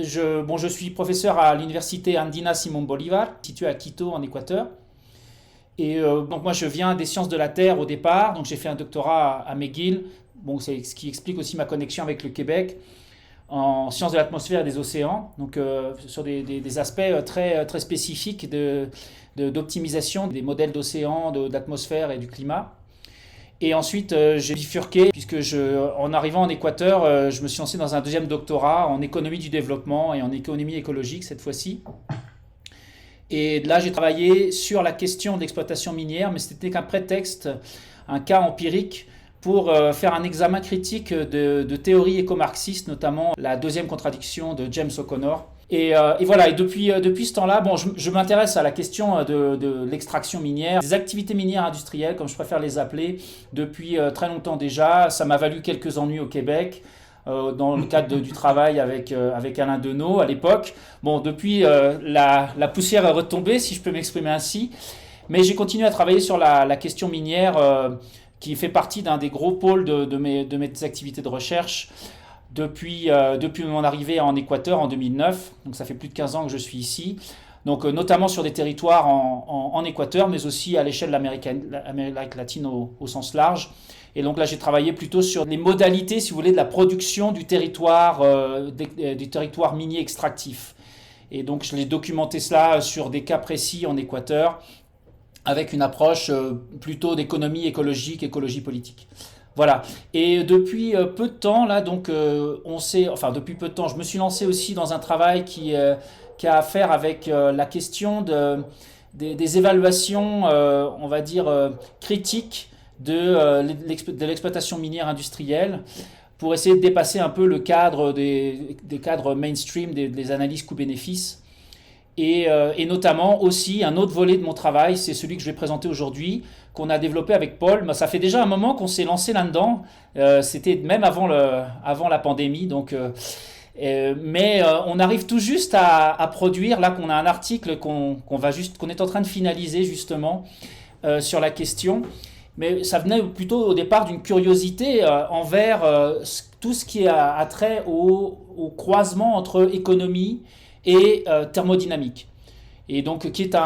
je suis professeur à l'université Andina Simón Bolívar, située à Quito en Équateur. Et donc moi je viens des sciences de la Terre au départ, donc j'ai fait un doctorat à McGill, bon, c'est ce qui explique aussi ma connexion avec le Québec, en sciences de l'atmosphère et des océans, donc sur des aspects très spécifiques d'optimisation des modèles d'océans, de l'atmosphère et du climat. Et ensuite, j'ai bifurqué, puisque en arrivant en Équateur, je me suis lancé dans un deuxième doctorat en économie du développement et en économie écologique cette fois-ci. Et là, j'ai travaillé sur la question de l'exploitation minière, mais c'était qu'un prétexte, un cas empirique pour faire un examen critique de théories éco-marxistes, notamment la deuxième contradiction de James O'Connor. Et voilà, et depuis ce temps-là, bon, je m'intéresse à la question de l'extraction minière, des activités minières industrielles, comme je préfère les appeler, depuis très longtemps déjà. Ça m'a valu quelques ennuis au Québec, dans le cadre du travail avec Alain Deneau à l'époque. Bon, depuis, la poussière est retombée, si je peux m'exprimer ainsi, mais j'ai continué à travailler sur la question minière, qui fait partie d'un des gros pôles de mes activités de recherche depuis mon arrivée en Équateur en 2009. Donc ça fait plus de 15 ans que je suis ici. Donc notamment sur des territoires en Équateur, mais aussi à l'échelle de l'Amérique latine au sens large. Et donc là, j'ai travaillé plutôt sur les modalités, si vous voulez, de la production du territoire minier extractif. Et donc je l'ai documenté cela sur des cas précis en Équateur, avec une approche plutôt d'économie écologique, écologie politique. Voilà. Et depuis peu de temps, là, donc, depuis peu de temps, je me suis lancé aussi dans un travail qui a à faire avec la question des évaluations, on va dire, critiques de l'exploitation minière industrielle, pour essayer de dépasser un peu le cadre des cadres mainstream des analyses coûts-bénéfices. Et notamment aussi un autre volet de mon travail, c'est celui que je vais présenter aujourd'hui, qu'on a développé avec Paul. Ça fait déjà un moment qu'on s'est lancé là-dedans, c'était même avant la pandémie, donc, mais on arrive tout juste à produire, là qu'on a un article qu'on est en train de finaliser justement sur la question. Mais ça venait plutôt au départ d'une curiosité envers tout ce qui a trait au croisement entre économie et thermodynamique. Et donc qui est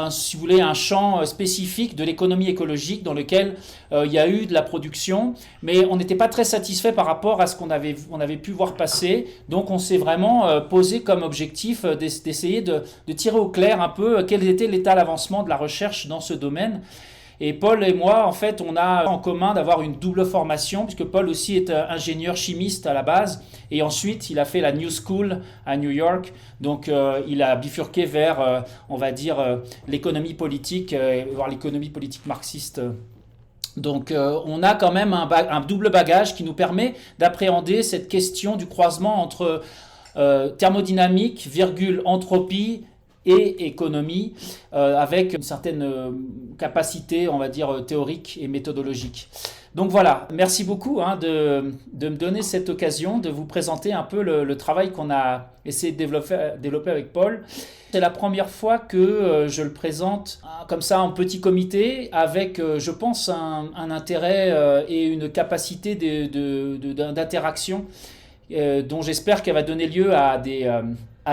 si vous voulez, un champ spécifique de l'économie écologique dans lequel il y a eu de la production, mais on n'était pas très satisfait par rapport à ce qu'on avait pu voir passer. Donc on s'est vraiment posé comme objectif d'essayer de tirer au clair un peu quel était l'état d'avancement de la recherche dans ce domaine. Et Paul et moi, en fait, on a en commun d'avoir une double formation, puisque Paul aussi est ingénieur chimiste à la base, et ensuite il a fait la New School à New York, donc il a bifurqué vers, on va dire, l'économie politique, voire l'économie politique marxiste. Donc on a quand même un double bagage qui nous permet d'appréhender cette question du croisement entre thermodynamique, entropie, et économie, avec une certaine capacité, on va dire, théorique et méthodologique. Donc voilà, merci beaucoup de me donner cette occasion de vous présenter un peu le travail qu'on a essayé de développer avec Paul. C'est la première fois que je le présente comme ça en petit comité, avec, je pense, un intérêt et une capacité d'interaction dont j'espère qu'elle va donner lieu à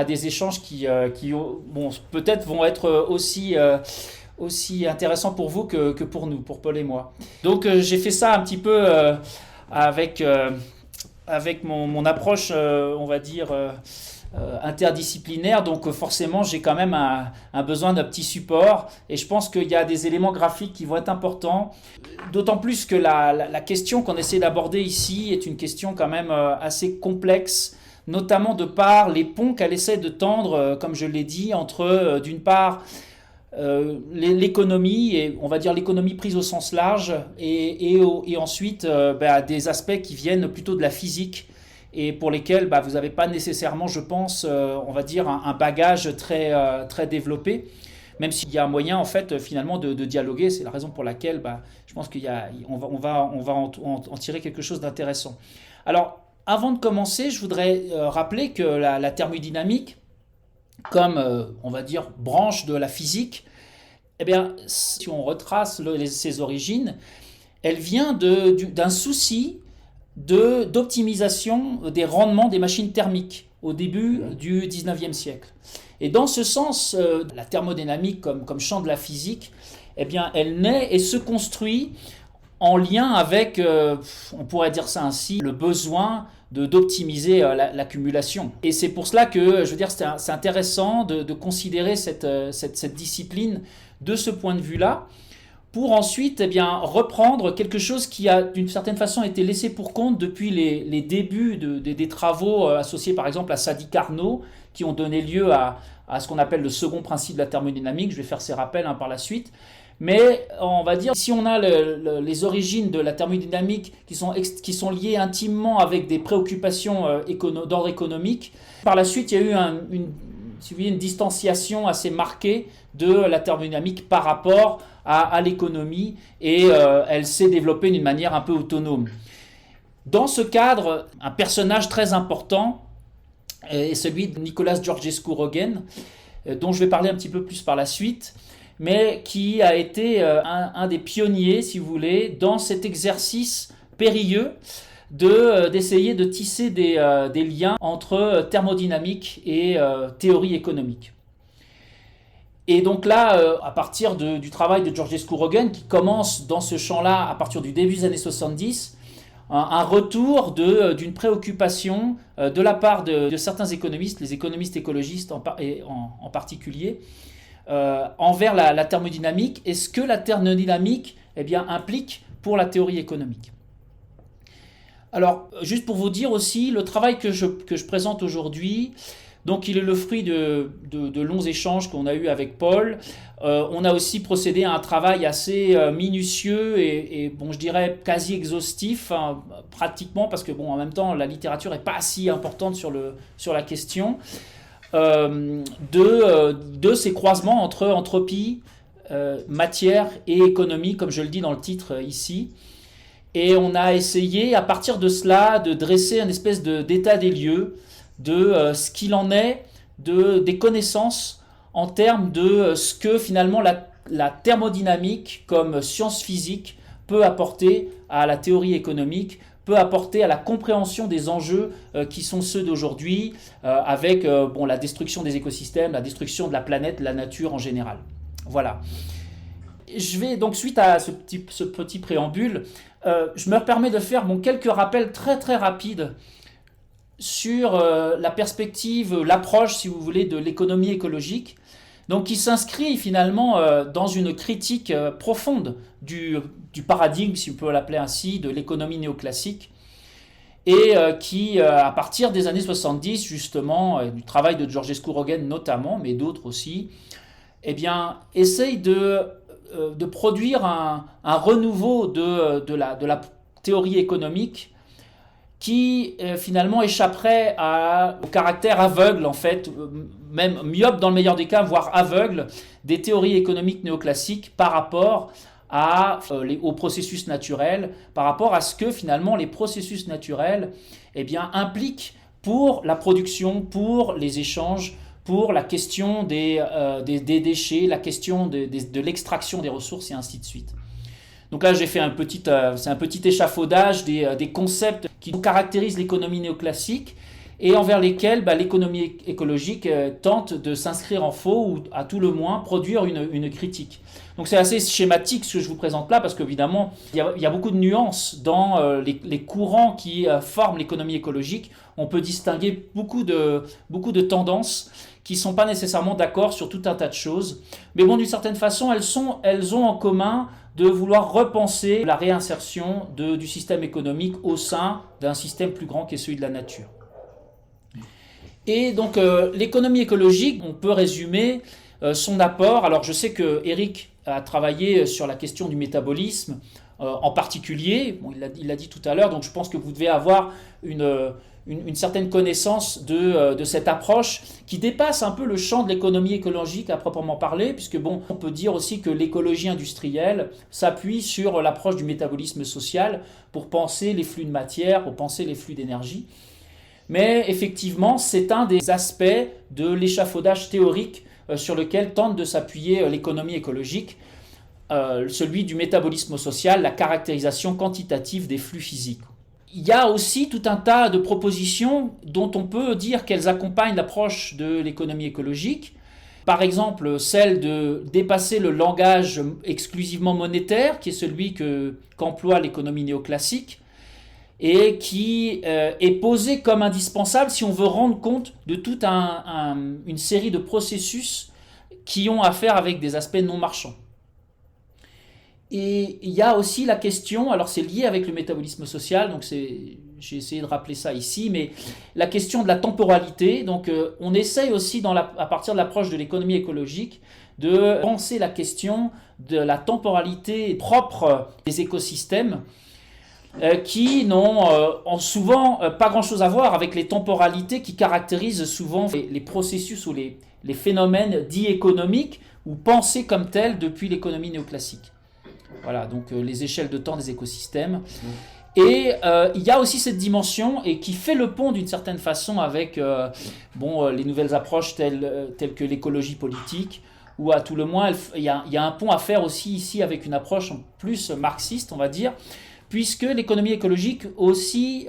des échanges qui bon, peut-être vont être aussi intéressants pour vous que pour nous, pour Paul et moi. Donc j'ai fait ça un petit peu avec mon approche, on va dire, interdisciplinaire. Donc forcément, j'ai quand même un besoin d'un petit support. Et je pense qu'il y a des éléments graphiques qui vont être importants. D'autant plus que la question qu'on essaie d'aborder ici est une question quand même assez complexe, notamment de par les ponts qu'elle essaie de tendre, comme je l'ai dit, entre, d'une part, l'économie, et on va dire l'économie prise au sens large, et ensuite des aspects qui viennent plutôt de la physique, et pour lesquels vous n'avez pas nécessairement, je pense, on va dire, un bagage très développé, même s'il y a un moyen, en fait, finalement, de dialoguer. C'est la raison pour laquelle je pense qu'on va en tirer quelque chose d'intéressant. Alors, avant de commencer, je voudrais rappeler que la thermodynamique, comme, on va dire, branche de la physique, eh bien, si on retrace ses origines, elle vient d'un souci d'optimisation des rendements des machines thermiques. au début du 19e siècle. Et dans ce sens, la thermodynamique comme champ de la physique, eh bien, elle naît et se construit en lien avec, on pourrait dire ça ainsi, le besoin d'optimiser l'accumulation. Et c'est pour cela que, je veux dire, c'est intéressant de considérer cette discipline de ce point de vue-là, pour ensuite reprendre quelque chose qui a d'une certaine façon été laissé pour compte depuis les débuts des travaux associés par exemple à Sadi Carnot, qui ont donné lieu à ce qu'on appelle le second principe de la thermodynamique. Je vais faire ces rappels par la suite. Mais on va dire, si on a les origines de la thermodynamique qui sont liées intimement avec des préoccupations d'ordre économique, par la suite il y a eu une distanciation assez marquée de la thermodynamique par rapport à l'économie, et elle s'est développée d'une manière un peu autonome. Dans ce cadre, un personnage très important est celui de Nicolas Georgescu-Roegen, dont je vais parler un petit peu plus par la suite, mais qui a été un des pionniers, si vous voulez, dans cet exercice périlleux d'essayer de tisser des liens entre thermodynamique et théorie économique. Et donc là, à partir du travail de Georgescu-Roegen, qui commence dans ce champ-là à partir du début des années 70, un retour d'une préoccupation de la part de certains économistes, les économistes écologistes en particulier, envers la thermodynamique et ce que la thermodynamique implique pour la théorie économique. Alors, juste pour vous dire aussi, le travail que je présente aujourd'hui, donc il est le fruit de longs échanges qu'on a eus avec Paul. On a aussi procédé à un travail assez minutieux et je dirais quasi exhaustif, hein, pratiquement, parce que en même temps, la littérature n'est pas si importante sur la question, de ces croisements entre entropie, matière et économie, comme je le dis dans le titre ici. Et on a essayé, à partir de cela, de dresser une espèce d'état des lieux de ce qu'il en est des connaissances en termes de ce que finalement la thermodynamique comme science physique peut apporter à la théorie économique, peut apporter à la compréhension des enjeux qui sont ceux d'aujourd'hui, avec la destruction des écosystèmes, la destruction de la planète, de la nature en général. Voilà. Je vais donc, suite à ce petit préambule, je me permets de faire quelques rappels très très rapides sur la perspective, l'approche, si vous voulez, de l'économie écologique, donc qui s'inscrit finalement dans une critique profonde du paradigme, si on peut l'appeler ainsi, de l'économie néoclassique, et qui, à partir des années 70, justement, du travail de Georgescu-Roegen notamment, mais d'autres aussi, essaye de produire un renouveau de la théorie économique qui finalement échapperait au caractère aveugle, en fait, même myope dans le meilleur des cas, voire aveugle, des théories économiques néoclassiques par rapport aux processus naturels, par rapport à ce que finalement les processus naturels impliquent pour la production, pour les échanges, pour la question des déchets, la question de l'extraction des ressources et ainsi de suite. Donc là, j'ai fait c'est un petit échafaudage des concepts qui caractérisent l'économie néoclassique et envers lesquels l'économie écologique tente de s'inscrire en faux ou à tout le moins produire une critique. Donc c'est assez schématique ce que je vous présente là parce qu'évidemment, il y a beaucoup de nuances dans les courants qui forment l'économie écologique. On peut distinguer beaucoup de tendances qui ne sont pas nécessairement d'accord sur tout un tas de choses. Mais d'une certaine façon, elles ont en commun de vouloir repenser la réinsertion du système économique au sein d'un système plus grand qui est celui de la nature. Et donc l'économie écologique, on peut résumer son apport. Alors je sais que Eric a travaillé sur la question du métabolisme en particulier, il l'a dit tout à l'heure, donc je pense que vous devez avoir une certaine connaissance de cette approche qui dépasse un peu le champ de l'économie écologique à proprement parler, puisque on peut dire aussi que l'écologie industrielle s'appuie sur l'approche du métabolisme social pour penser les flux de matière, pour penser les flux d'énergie. Mais effectivement, c'est un des aspects de l'échafaudage théorique sur lequel tente de s'appuyer l'économie écologique, celui du métabolisme social, la caractérisation quantitative des flux physiques. il y a aussi tout un tas de propositions dont on peut dire qu'elles accompagnent l'approche de l'économie écologique. Par exemple, celle de dépasser le langage exclusivement monétaire, qui est celui qu'emploie l'économie néoclassique, et qui est posée comme indispensable si on veut rendre compte de toute une série de processus qui ont à faire avec des aspects non marchands. Et il y a aussi la question, alors c'est lié avec le métabolisme social, donc j'ai essayé de rappeler ça ici, mais la question de la temporalité. Donc on essaye aussi à partir de l'approche de l'économie écologique de penser la question de la temporalité propre des écosystèmes qui n'ont souvent pas grand-chose à voir avec les temporalités qui caractérisent souvent les processus ou les phénomènes dits économiques ou pensés comme tels depuis l'économie néoclassique. Voilà, donc les échelles de temps des écosystèmes. Et il y a aussi cette dimension et qui fait le pont d'une certaine façon avec les nouvelles approches telles que l'écologie politique, ou à tout le moins il y a un pont à faire aussi ici avec une approche plus marxiste, on va dire, puisque l'économie écologique aussi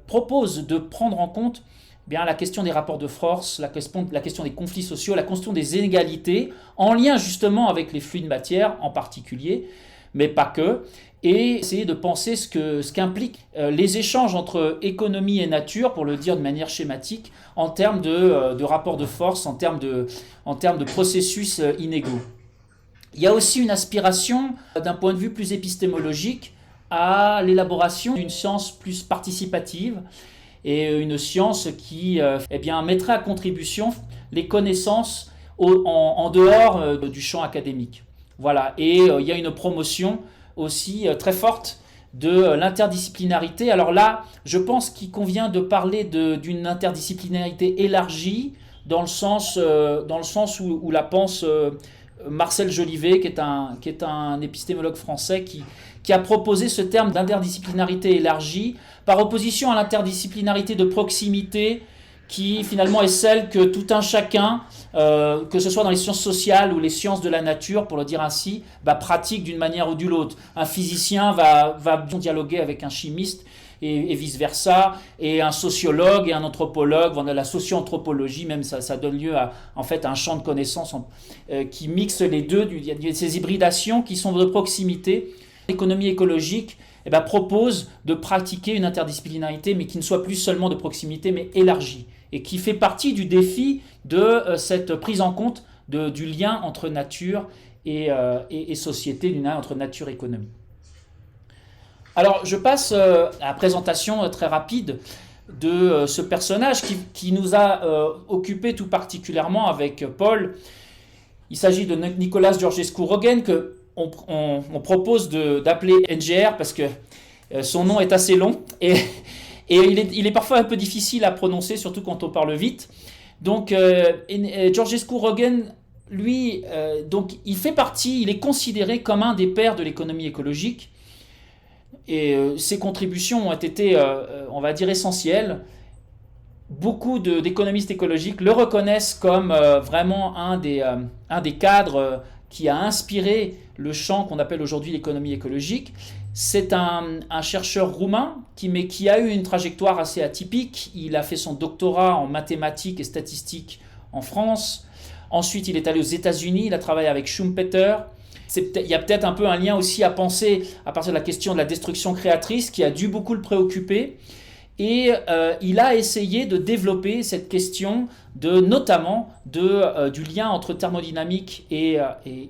propose de prendre en compte la question des rapports de force, la question des conflits sociaux, la question des inégalités, en lien justement avec les flux de matière en particulier, mais pas que, et essayer de penser ce qu'impliquent les échanges entre économie et nature, pour le dire de manière schématique, en termes de rapports de force, en termes de processus inégaux. Il y a aussi une aspiration, d'un point de vue plus épistémologique, à l'élaboration d'une science plus participative, et une science qui mettrait à contribution les connaissances en dehors du champ académique. Voilà, et il y a une promotion aussi très forte de l'interdisciplinarité. Alors là, je pense qu'il convient de parler d'une interdisciplinarité élargie dans le sens où la pense Marcel Jolivet, qui est un épistémologue français qui a proposé ce terme d'interdisciplinarité élargie par opposition à l'interdisciplinarité de proximité qui finalement est celle que tout un chacun, que ce soit dans les sciences sociales ou les sciences de la nature, pour le dire ainsi, pratique d'une manière ou d'une autre. Un physicien va dialoguer avec un chimiste et vice-versa, et un sociologue et un anthropologue, la socio-anthropologie même, ça donne lieu à un champ de connaissances qui mixe les deux, il y a ces hybridations qui sont de proximité. L'économie écologique propose de pratiquer une interdisciplinarité, mais qui ne soit plus seulement de proximité, mais élargie, et qui fait partie du défi de cette prise en compte du lien entre nature et société, du lien entre nature et économie. Alors, je passe à la présentation très rapide de ce personnage qui nous a occupé tout particulièrement avec Paul. Il s'agit de Nicolas Georgescu-Roegen, qu'on propose d'appeler NGR parce que son nom est assez long et il est parfois un peu difficile à prononcer, surtout quand on parle vite. Donc, Georgescu-Roegen, lui, il est considéré comme un des pères de l'économie écologique. Et ses contributions ont été, on va dire, essentielles. Beaucoup d'économistes écologiques le reconnaissent comme vraiment un des cadres qui a inspiré le champ qu'on appelle aujourd'hui l'économie écologique. C'est un chercheur roumain qui a eu une trajectoire assez atypique. Il a fait son doctorat en mathématiques et statistiques en France. Ensuite, il est allé aux États-Unis. Il a travaillé avec Schumpeter. Il y a peut-être un peu un lien aussi à penser à partir de la question de la destruction créatrice qui a dû beaucoup le préoccuper. Et il a essayé de développer cette question notamment du lien entre thermodynamique et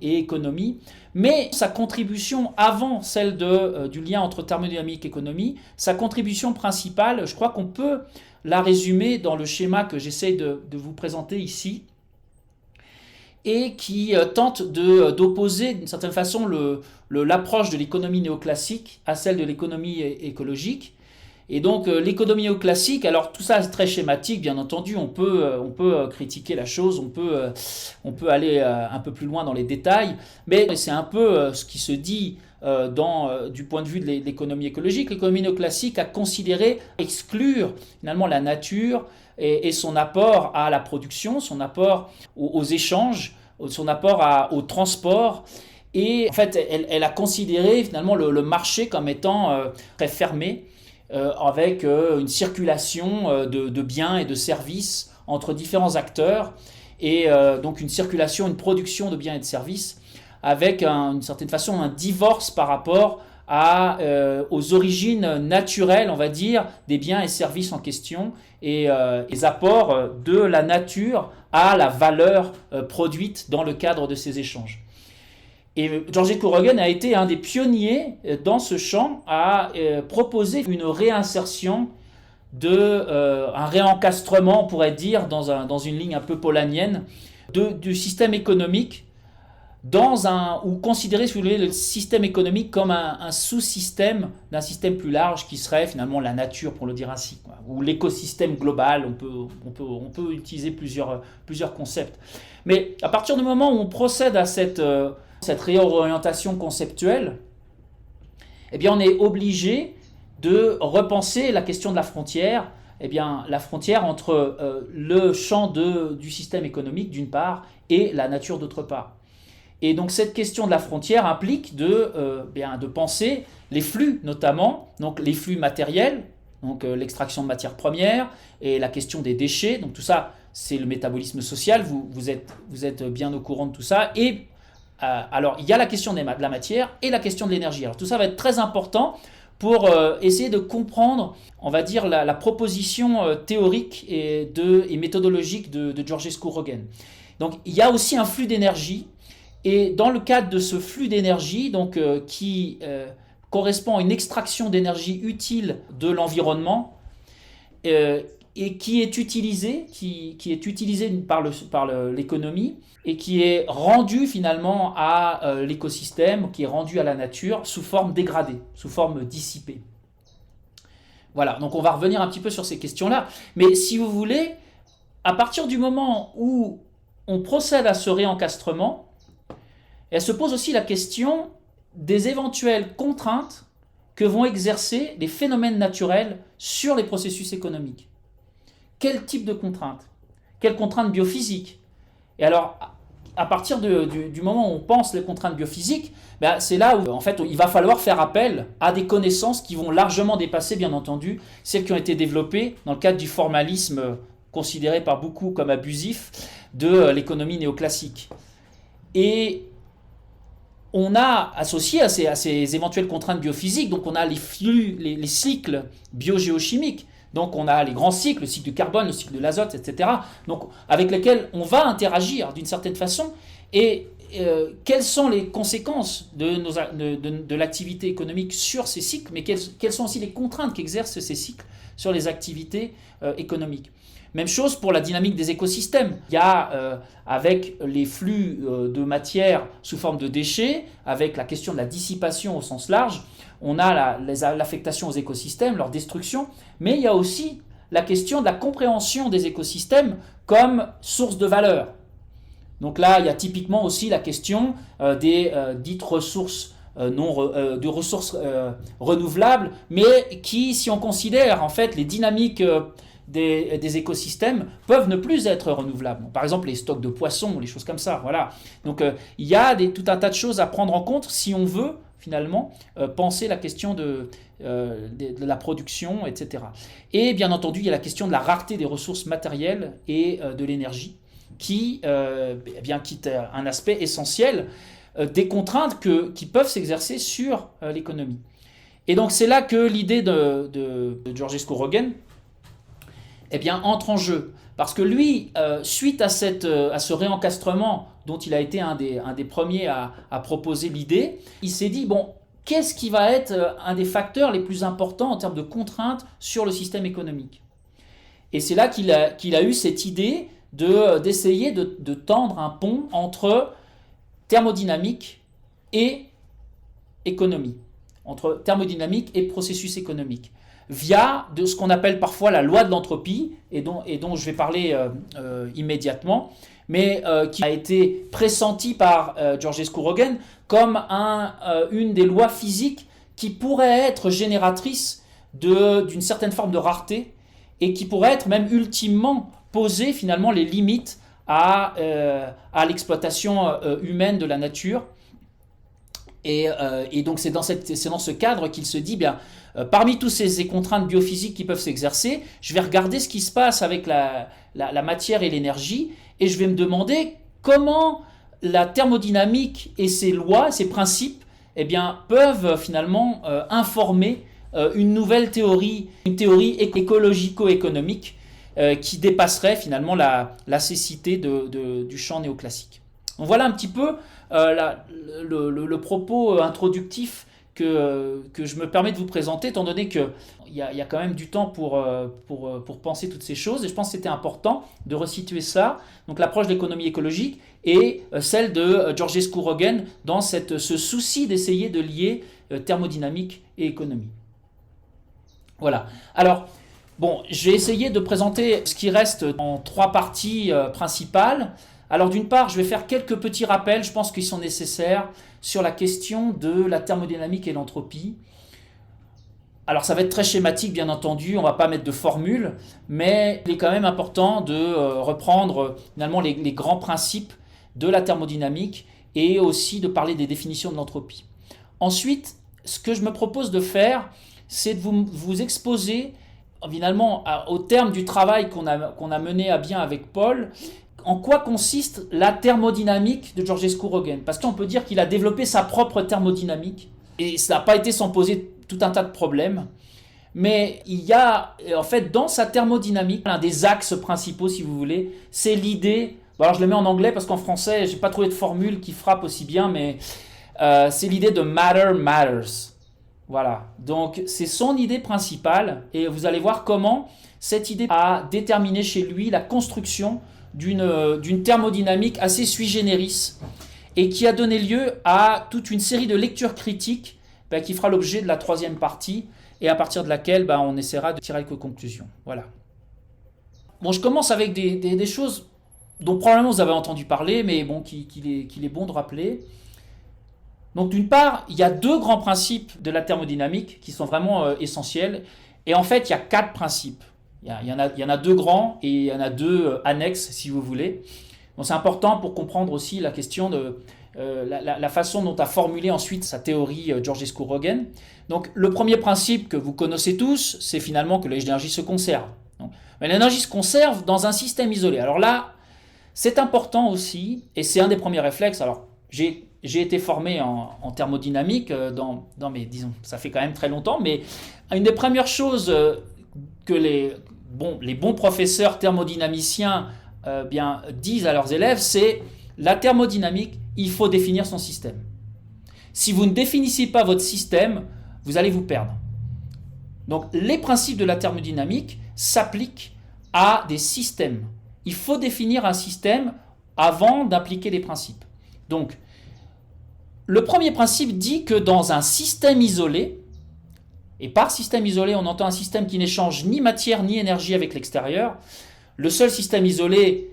économie. Mais sa contribution avant celle du lien entre thermodynamique et économie, sa contribution principale, je crois qu'on peut la résumer dans le schéma que j'essaie de vous présenter ici, et qui tente d'opposer d'une certaine façon l'approche de l'économie néoclassique à celle de l'économie écologique. Et donc l'économie néoclassique, alors tout ça est très schématique, bien entendu, on peut critiquer la chose, on peut aller un peu plus loin dans les détails, mais c'est un peu ce qui se dit du point de vue de l'économie écologique. L'économie néoclassique a considéré exclure finalement la nature et son apport à la production, son apport aux échanges, son apport au transport. Et en fait, elle a considéré finalement le marché comme étant très fermé, avec une circulation de biens et de services entre différents acteurs, et donc une circulation, une production de biens et de services, avec d'une certaine façon un divorce par rapport aux origines naturelles, on va dire, des biens et services en question, et les apports de la nature à la valeur produite dans le cadre de ces échanges. Et Georges Courogan a été un des pionniers dans ce champ à proposer une réinsertion un réencastrement, on pourrait dire, dans une ligne un peu polanyienne, du système économique, ou considérer, si vous voulez, le système économique comme un sous-système d'un système plus large qui serait finalement la nature, pour le dire ainsi, quoi, ou l'écosystème global. On peut utiliser plusieurs concepts. Mais à partir du moment où on procède à cette réorientation conceptuelle, eh bien on est obligé de repenser la question de la frontière, la frontière entre le champ du système économique d'une part et la nature d'autre part. Et donc cette question de la frontière implique de penser les flux, notamment, donc les flux matériels, donc l'extraction de matières premières et la question des déchets. Donc tout ça, c'est le métabolisme social, vous êtes bien au courant de tout ça. Et alors il y a la question de la matière et la question de l'énergie. Alors tout ça va être très important pour essayer de comprendre, on va dire, la proposition théorique et méthodologique de Georges Courogan. Donc il y a aussi un flux d'énergie. Et dans le cadre de ce flux d'énergie, donc, qui correspond à une extraction d'énergie utile de l'environnement et qui est utilisé par l'économie et qui est rendu finalement à l'écosystème, qui est rendu à la nature sous forme dégradée, sous forme dissipée. Voilà, donc on va revenir un petit peu sur ces questions-là. Mais si vous voulez, à partir du moment où on procède à ce réencastrement, elle se pose aussi la question des éventuelles contraintes que vont exercer les phénomènes naturels sur les processus économiques. Quel type de contraintes? Quelles contraintes biophysiques? Et alors, à partir du moment où on pense les contraintes biophysiques, c'est là où en fait, il va falloir faire appel à des connaissances qui vont largement dépasser, bien entendu, celles qui ont été développées dans le cadre du formalisme considéré par beaucoup comme abusif de l'économie néoclassique. Et on a associé à ces éventuelles contraintes biophysiques, donc on a les flux, les cycles biogéochimiques, donc on a les grands cycles, le cycle du carbone, le cycle de l'azote, etc., donc, avec lesquels on va interagir d'une certaine façon, et quelles sont les conséquences de l'activité économique sur ces cycles, mais quelles sont aussi les contraintes qu'exercent ces cycles sur les activités économiques. Même chose pour la dynamique des écosystèmes. Il y a, avec les flux de matière sous forme de déchets, avec la question de la dissipation au sens large, on a l'affectation aux écosystèmes, leur destruction, mais il y a aussi la question de la compréhension des écosystèmes comme source de valeur. Donc là, il y a typiquement aussi la question des dites ressources de ressources renouvelables, mais qui, si on considère en fait les dynamiques des écosystèmes, peuvent ne plus être renouvelables. Par exemple, les stocks de poissons, les choses comme ça. Voilà. Donc il y a tout un tas de choses à prendre en compte si on veut finalement penser la question de la production, etc. Et bien entendu, il y a la question de la rareté des ressources matérielles et de l'énergie, qui est un aspect essentiel des contraintes qui peuvent s'exercer sur l'économie. Et donc c'est là que l'idée de Georges Courogan entre en jeu. Parce que lui, suite à ce réencastrement dont il a été un des premiers à proposer l'idée, il s'est dit, bon, qu'est-ce qui va être un des facteurs les plus importants en termes de contraintes sur le système économique? Et c'est là qu'il a eu cette idée d'essayer de tendre un pont entre thermodynamique et économie, entre thermodynamique et processus économique, via de ce qu'on appelle parfois la loi de l'entropie, et dont je vais parler immédiatement, mais qui a été pressentie par Georges Courogan comme une des lois physiques qui pourrait être génératrice d'une certaine forme de rareté, et qui pourrait être même ultimement poser finalement les limites à l'exploitation humaine de la nature, Et donc c'est dans ce cadre qu'il se dit, bien, parmi toutes ces contraintes biophysiques qui peuvent s'exercer, je vais regarder ce qui se passe avec la matière et l'énergie, et je vais me demander comment la thermodynamique et ses lois, ses principes, eh bien, peuvent finalement informer une nouvelle théorie, une théorie écologico-économique qui dépasserait finalement la cécité du champ néoclassique. Donc voilà un petit peu le propos introductif que je me permets de vous présenter, étant donné qu'il y a quand même du temps pour penser toutes ces choses. Et je pense que c'était important de resituer ça, donc l'approche de l'économie écologique et celle de Georgescu Roegen dans ce souci d'essayer de lier thermodynamique et économie. Voilà. Alors, bon, je vais essayer de présenter ce qui reste en 3 parties principales. Alors d'une part, je vais faire quelques petits rappels, je pense qu'ils sont nécessaires, sur la question de la thermodynamique et l'entropie. Alors ça va être très schématique bien entendu, on ne va pas mettre de formule, mais il est quand même important de reprendre finalement les grands principes de la thermodynamique et aussi de parler des définitions de l'entropie. Ensuite, ce que je me propose de faire, c'est de vous exposer finalement au terme du travail qu'on a mené à bien avec Paul, en quoi consiste la thermodynamique de Georgescu Roegen. Parce qu'on peut dire qu'il a développé sa propre thermodynamique, et ça n'a pas été sans poser tout un tas de problèmes. Mais il y a, en fait, dans sa thermodynamique, un des axes principaux, si vous voulez, c'est l'idée, bon alors je le mets en anglais parce qu'en français, je n'ai pas trouvé de formule qui frappe aussi bien, mais c'est l'idée de matter matters. Voilà, donc c'est son idée principale, et vous allez voir comment cette idée a déterminé chez lui la construction d'une thermodynamique assez sui generis, et qui a donné lieu à toute une série de lectures critiques qui fera l'objet de la 3e partie, et à partir de laquelle on essaiera de tirer quelques conclusions. Voilà. Bon, je commence avec des choses dont probablement vous avez entendu parler, mais bon, qu'il est bon de rappeler. Donc d'une part, il y a 2 grands principes de la thermodynamique qui sont vraiment essentiels, et en fait il y a 4 principes. Il y en a 2 grands et il y en a 2 annexes si vous voulez. Donc c'est important pour comprendre aussi la question de la façon dont a formulé ensuite sa théorie Georgescu Roegen. Donc le premier principe que vous connaissez tous, c'est finalement que l'énergie se conserve. Mais l'énergie se conserve dans un système isolé. Alors là, c'est important aussi, et c'est un des premiers réflexes. Alors j'ai été formé en thermodynamique dans mes, disons, ça fait quand même très longtemps, mais une des premières choses que les bons professeurs thermodynamiciens disent à leurs élèves, c'est la thermodynamique, il faut définir son système. Si vous ne définissez pas votre système, vous allez vous perdre. Donc les principes de la thermodynamique s'appliquent à des systèmes. Il faut définir un système avant d'appliquer les principes. Donc, le premier principe dit que dans un système isolé, et par système isolé, on entend un système qui n'échange ni matière ni énergie avec l'extérieur, le seul système isolé,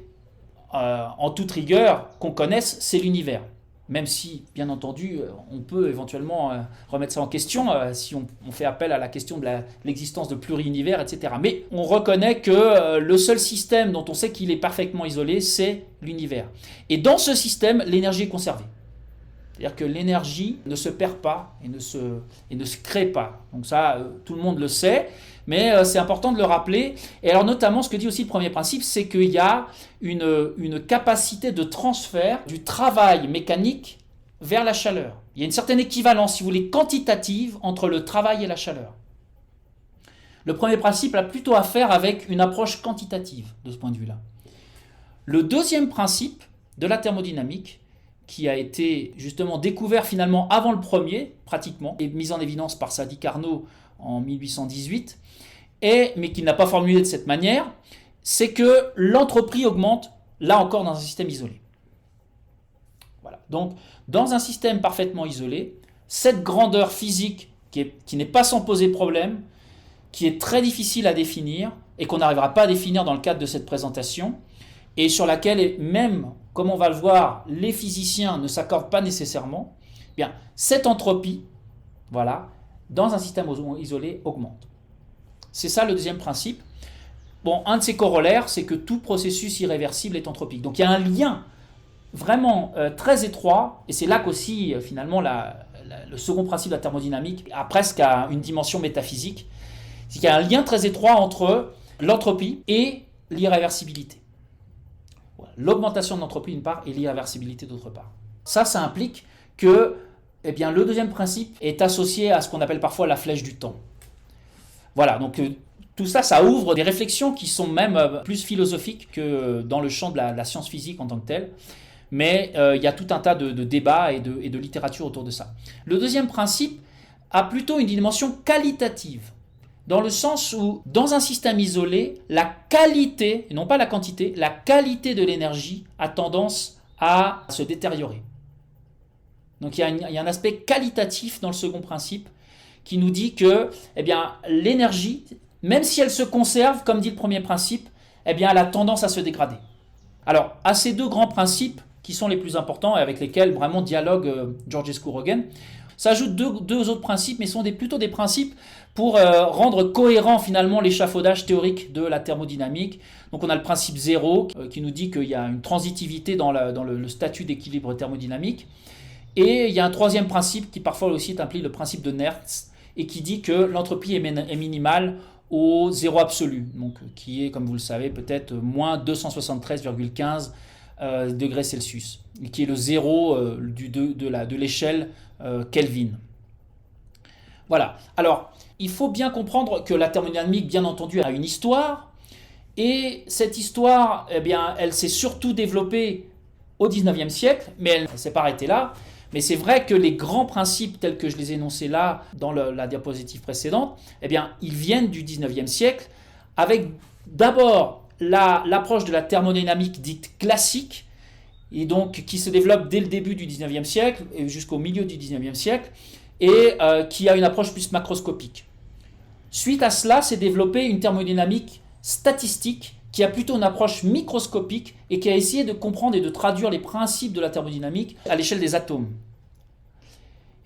en toute rigueur, qu'on connaisse, c'est l'univers. Même si, bien entendu, on peut éventuellement remettre ça en question si on fait appel à la question de l'existence de pluri-univers, etc. Mais on reconnaît que le seul système dont on sait qu'il est parfaitement isolé, c'est l'univers. Et dans ce système, l'énergie est conservée. C'est-à-dire que l'énergie ne se perd pas et ne se crée pas. Donc ça, tout le monde le sait, mais c'est important de le rappeler. Et alors notamment, ce que dit aussi le premier principe, c'est qu'il y a une capacité de transfert du travail mécanique vers la chaleur. Il y a une certaine équivalence, si vous voulez, quantitative entre le travail et la chaleur. Le premier principe a plutôt à faire avec une approche quantitative de ce point de vue-là. Le deuxième principe de la thermodynamique, qui a été justement découvert finalement avant le premier, pratiquement, et mis en évidence par Sadi Carnot en 1818, mais qu'il n'a pas formulé de cette manière, c'est que l'entropie augmente, là encore, dans un système isolé. Voilà. Donc, dans un système parfaitement isolé, cette grandeur physique qui n'est pas sans poser problème, qui est très difficile à définir, et qu'on n'arrivera pas à définir dans le cadre de cette présentation, et sur laquelle même, comme on va le voir, les physiciens ne s'accordent pas nécessairement, bien, cette entropie, voilà, dans un système isolé, augmente. C'est ça le deuxième principe. Bon, un de ses corollaires, c'est que tout processus irréversible est entropique. Donc il y a un lien vraiment très étroit, et c'est là qu'aussi finalement le second principe de la thermodynamique a presque une dimension métaphysique. C'est qu'il y a un lien très étroit entre l'entropie et l'irréversibilité. Voilà. L'augmentation de l'entropie d'une part et l'irréversibilité d'autre part. Ça implique que le deuxième principe est associé à ce qu'on appelle parfois la flèche du temps. Voilà, donc tout ça, ça ouvre des réflexions qui sont même plus philosophiques que dans le champ de la science physique en tant que telle. Mais il y a tout un tas de débats et de littérature autour de ça. Le deuxième principe a plutôt une dimension qualitative, dans le sens où, dans un système isolé, la qualité, et non pas la quantité, la qualité de l'énergie a tendance à se détériorer. Donc il y a un aspect qualitatif dans le second principe qui nous dit que l'énergie, même si elle se conserve, comme dit le premier principe, elle a tendance à se dégrader. Alors, à ces deux grands principes, qui sont les plus importants et avec lesquels vraiment dialogue Georgescu-Roegen, s'ajoutent deux autres principes, mais sont plutôt des principes pour rendre cohérent finalement l'échafaudage théorique de la thermodynamique. Donc on a le principe 0 qui nous dit qu'il y a une transitivité dans le statut d'équilibre thermodynamique. Et il y a un troisième principe qui parfois aussi est appelé le principe de Nernst et qui dit que l'entropie est minimale au zéro absolu, donc qui est, comme vous le savez, peut-être moins 273,15 degrés Celsius, et qui est le zéro de l'échelle Kelvin. Voilà. Alors, il faut bien comprendre que la thermodynamique, bien entendu, a une histoire, et cette histoire, elle s'est surtout développée au XIXe siècle, mais elle ne s'est pas arrêtée là. Mais c'est vrai que les grands principes tels que je les ai énoncés là, dans la diapositive précédente, ils viennent du XIXe siècle, avec d'abord l'approche de la thermodynamique dite classique, et donc qui se développe dès le début du XIXe siècle et jusqu'au milieu du XIXe siècle, et qui a une approche plus macroscopique. Suite à cela, s'est développée une thermodynamique statistique qui a plutôt une approche microscopique et qui a essayé de comprendre et de traduire les principes de la thermodynamique à l'échelle des atomes.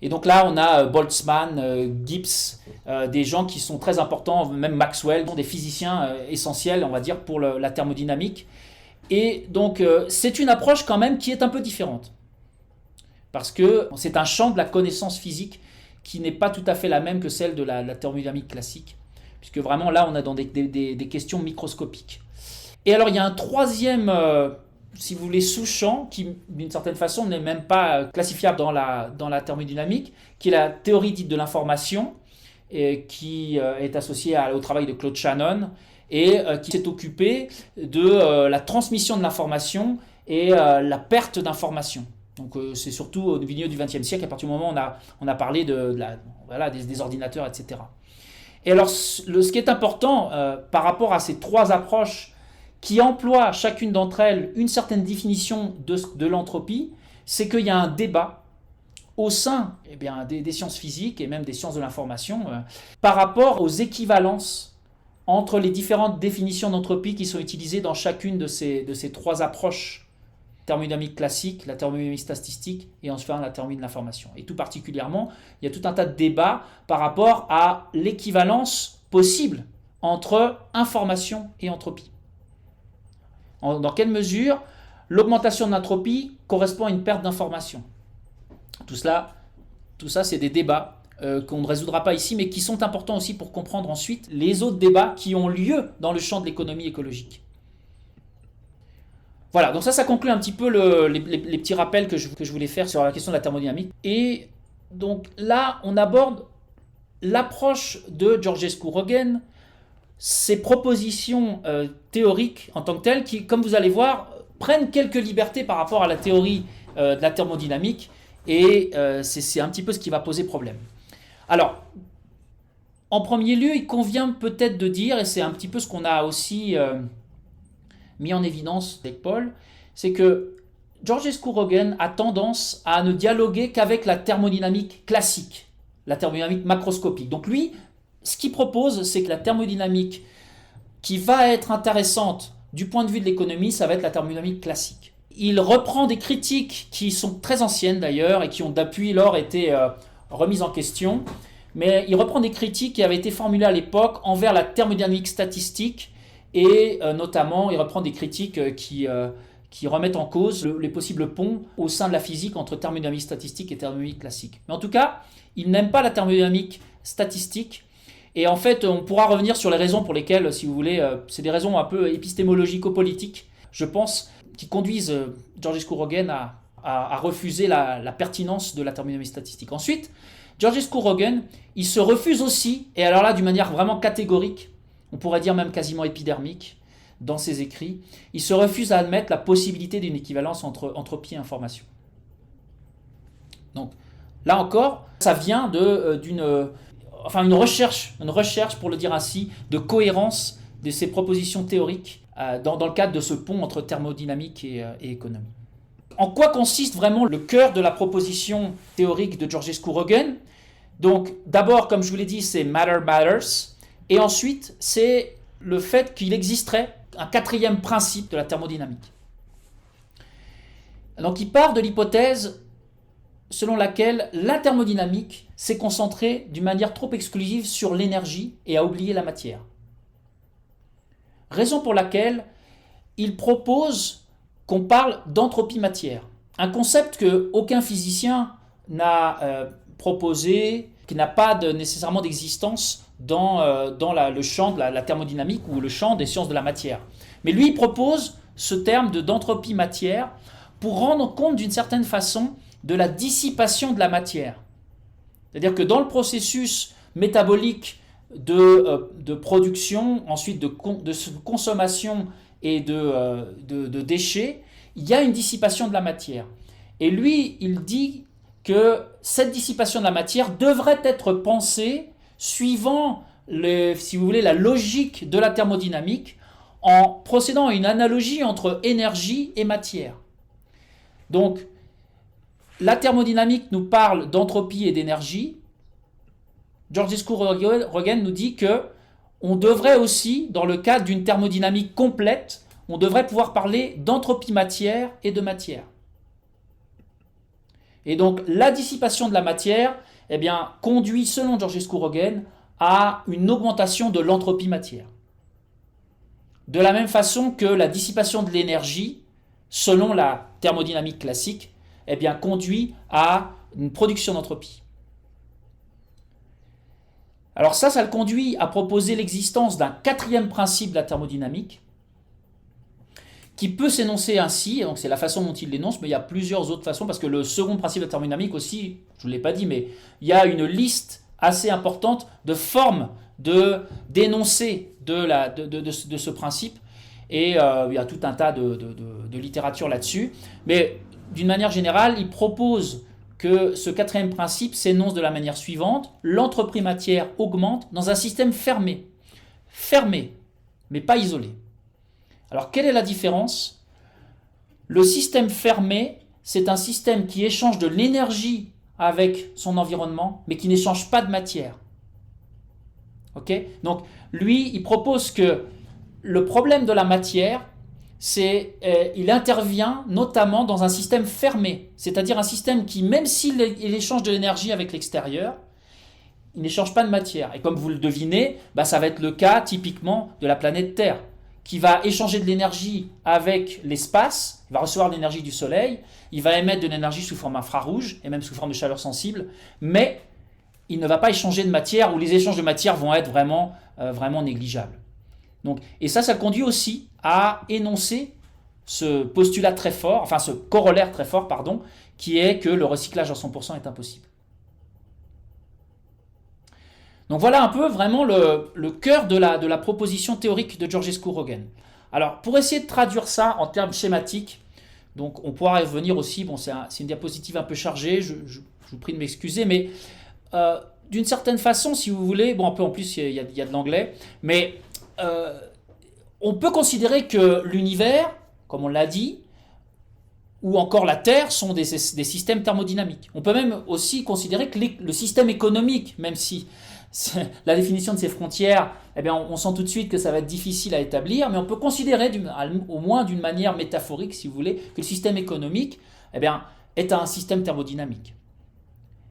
Et donc là, on a Boltzmann, Gibbs, des gens qui sont très importants, même Maxwell, des physiciens essentiels, on va dire, pour la thermodynamique. Et donc, c'est une approche quand même qui est un peu différente. Parce que c'est un champ de la connaissance physique qui n'est pas tout à fait la même que celle de la thermodynamique classique. Puisque vraiment, là, on est dans des questions microscopiques. Et alors, il y a un troisième, si vous voulez, sous-champ, qui, d'une certaine façon, n'est même pas classifiable dans la thermodynamique, qui est la théorie dite de l'information, et qui est associée au travail de Claude Shannon, et qui s'est occupé de la transmission de l'information et la perte d'information. Donc, c'est surtout au milieu du XXe siècle, à partir du moment où on a parlé des ordinateurs, etc. Et alors, ce qui est important par rapport à ces trois approches qui emploient chacune d'entre elles une certaine définition de l'entropie, c'est qu'il y a un débat au sein des sciences physiques et même des sciences de l'information par rapport aux équivalences entre les différentes définitions d'entropie qui sont utilisées dans chacune de ces trois approches: thermodynamique classique, la thermodynamique statistique et enfin la thermodynamique de l'information. Et tout particulièrement, il y a tout un tas de débats par rapport à l'équivalence possible entre information et entropie. Dans quelle mesure l'augmentation de l'entropie correspond à une perte d'information? Tout ça, c'est des débats qu'on ne résoudra pas ici, mais qui sont importants aussi pour comprendre ensuite les autres débats qui ont lieu dans le champ de l'économie écologique. Voilà, donc ça conclut un petit peu les petits rappels que je voulais faire sur la question de la thermodynamique. Et donc là, on aborde l'approche de Georgescu-Roegen, ses propositions théoriques en tant que telles, qui, comme vous allez voir, prennent quelques libertés par rapport à la théorie de la thermodynamique, et c'est un petit peu ce qui va poser problème. Alors, en premier lieu, il convient peut-être de dire, et c'est un petit peu ce qu'on a aussi mis en évidence avec Paul, c'est que Georgescu-Roegen a tendance à ne dialoguer qu'avec la thermodynamique classique, la thermodynamique macroscopique. Donc lui, ce qu'il propose, c'est que la thermodynamique qui va être intéressante du point de vue de l'économie, ça va être la thermodynamique classique. Il reprend des critiques qui sont très anciennes d'ailleurs et qui ont depuis lors été remises en question, mais il reprend des critiques qui avaient été formulées à l'époque envers la thermodynamique statistique, et notamment il reprend des critiques qui qui remettent en cause les possibles ponts au sein de la physique entre thermodynamique statistique et thermodynamique classique. Mais en tout cas, il n'aime pas la thermodynamique statistique. Et en fait, on pourra revenir sur les raisons pour lesquelles, si vous voulez, c'est des raisons un peu épistémologico-politiques, je pense, qui conduisent Georgescu Roegen à refuser la pertinence de la thermodynamique statistique. Ensuite, Georgescu Roegen, il se refuse aussi, et alors là, d'une manière vraiment catégorique, on pourrait dire même quasiment épidermique, dans ses écrits, il se refuse à admettre la possibilité d'une équivalence entre entropie et information. Donc, là encore, ça vient une recherche, pour le dire ainsi, de cohérence de ces propositions théoriques dans le cadre de ce pont entre thermodynamique et économie. En quoi consiste vraiment le cœur de la proposition théorique de Georgescu Roegen? Donc, d'abord, comme je vous l'ai dit, c'est Matter Matters, et ensuite, c'est le fait qu'il existerait un quatrième principe de la thermodynamique. Donc, il part de l'hypothèse selon laquelle la thermodynamique s'est concentrée d'une manière trop exclusive sur l'énergie et a oublié la matière. Raison pour laquelle il propose qu'on parle d'entropie-matière, un concept qu'aucun physicien n'a proposé, qui n'a pas nécessairement d'existence dans le champ de la thermodynamique ou le champ des sciences de la matière. Mais lui, il propose ce terme d'entropie-matière pour rendre compte d'une certaine façon de la dissipation de la matière. C'est-à-dire que dans le processus métabolique de production, ensuite de consommation et de déchets, il y a une dissipation de la matière. Et lui, il dit que cette dissipation de la matière devrait être pensée suivant, si vous voulez, la logique de la thermodynamique, en procédant à une analogie entre énergie et matière. Donc, la thermodynamique nous parle d'entropie et d'énergie. Georgescu Roegen nous dit que on devrait aussi, dans le cadre d'une thermodynamique complète, on devrait pouvoir parler d'entropie-matière et de matière. Et donc, la dissipation de la matière, conduit, selon Georgescu Roegen, à une augmentation de l'entropie-matière. De la même façon que la dissipation de l'énergie, selon la thermodynamique classique, conduit à une production d'entropie. Alors ça le conduit à proposer l'existence d'un quatrième principe de la thermodynamique qui peut s'énoncer ainsi, et donc c'est la façon dont il l'énonce, mais il y a plusieurs autres façons, parce que le second principe de la thermodynamique aussi, je ne vous l'ai pas dit, mais il y a une liste assez importante de formes d'énoncés de ce principe, et il y a tout un tas de littérature là-dessus, mais d'une manière générale, il propose que ce quatrième principe s'énonce de la manière suivante: l'entropie-matière augmente dans un système fermé. Fermé, mais pas isolé. Alors, quelle est la différence? Le système fermé, c'est un système qui échange de l'énergie avec son environnement, mais qui n'échange pas de matière. Ok? Donc, lui, il propose que le problème de la matière, il intervient notamment dans un système fermé, c'est-à-dire un système qui, même s'il échange de l'énergie avec l'extérieur, il n'échange pas de matière. Et comme vous le devinez, ça va être le cas typiquement de la planète Terre, qui va échanger de l'énergie avec l'espace, il va recevoir de l'énergie du Soleil, il va émettre de l'énergie sous forme infrarouge et même sous forme de chaleur sensible, mais il ne va pas échanger de matière, ou les échanges de matière vont être vraiment négligeables. Donc, et ça conduit aussi à énoncer ce postulat très fort, enfin ce corollaire très fort, qui est que le recyclage à 100% est impossible. Donc voilà un peu vraiment le cœur de la proposition théorique de Georgescu Roegen. Alors, pour essayer de traduire ça en termes schématiques, donc on pourra y revenir aussi, c'est une diapositive un peu chargée, je vous prie de m'excuser, mais d'une certaine façon, si vous voulez, un peu en plus il y a de l'anglais, mais on peut considérer que l'univers, comme on l'a dit, ou encore la Terre sont des systèmes thermodynamiques. On peut même aussi considérer que le système économique, même si la définition de ces frontières, on sent tout de suite que ça va être difficile à établir, mais on peut considérer, au moins d'une manière métaphorique, si vous voulez, que le système économique est un système thermodynamique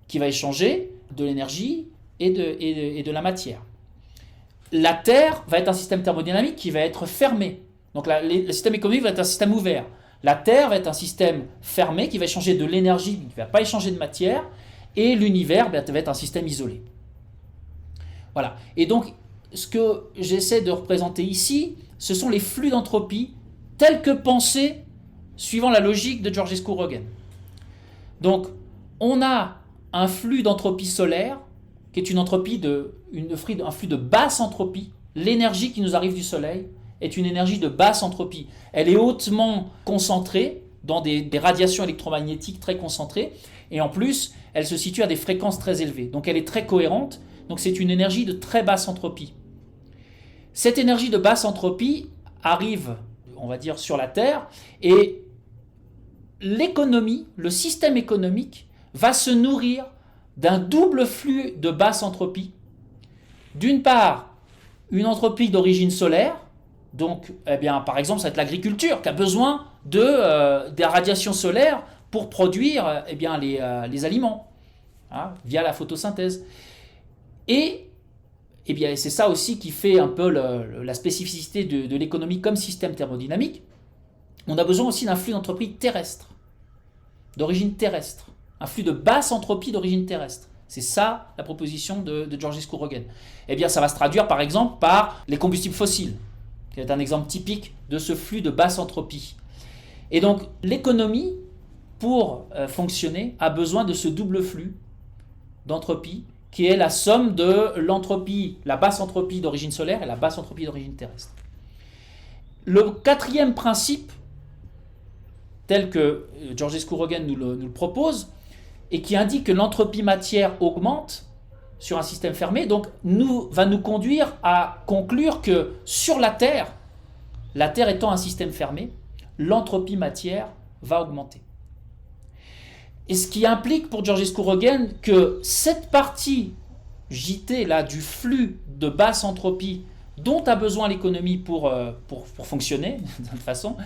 qui va échanger de l'énergie et de la matière. La Terre va être un système thermodynamique qui va être fermé. Donc le système économique va être un système ouvert. La Terre va être un système fermé qui va échanger de l'énergie, qui ne va pas échanger de matière, et l'univers va être un système isolé. Voilà. Et donc, ce que j'essaie de représenter ici, ce sont les flux d'entropie tels que pensés suivant la logique de Georgescu Roegen. Donc, on a un flux d'entropie solaire qui est un flux de basse entropie. L'énergie qui nous arrive du Soleil est une énergie de basse entropie. Elle est hautement concentrée dans des radiations électromagnétiques très concentrées, et en plus, elle se situe à des fréquences très élevées. Donc elle est très cohérente, donc c'est une énergie de très basse entropie. Cette énergie de basse entropie arrive, on va dire, sur la Terre, et l'économie, le système économique, va se nourrir d'un double flux de basse entropie. D'une part, une entropie d'origine solaire, donc par exemple ça va être l'agriculture qui a besoin des radiations solaires pour produire les aliments, via la photosynthèse. Et c'est ça aussi qui fait un peu la spécificité de l'économie comme système thermodynamique. On a besoin aussi d'un flux d'entropie terrestre, d'origine terrestre, un flux de basse entropie d'origine terrestre. C'est ça la proposition de Georgescu Roegen. Ça va se traduire par exemple par les combustibles fossiles, qui est un exemple typique de ce flux de basse entropie. Et donc l'économie, pour fonctionner, a besoin de ce double flux d'entropie qui est la somme de l'entropie, la basse entropie d'origine solaire et la basse entropie d'origine terrestre. Le quatrième principe, tel que Georgescu Roegen nous le propose, et qui indique que l'entropie matière augmente sur un système fermé, donc va nous conduire à conclure que sur la Terre étant un système fermé, l'entropie matière va augmenter. Et ce qui implique pour Georgescu Roegen que cette partie JT là, du flux de basse entropie dont a besoin l'économie pour fonctionner de toute façon,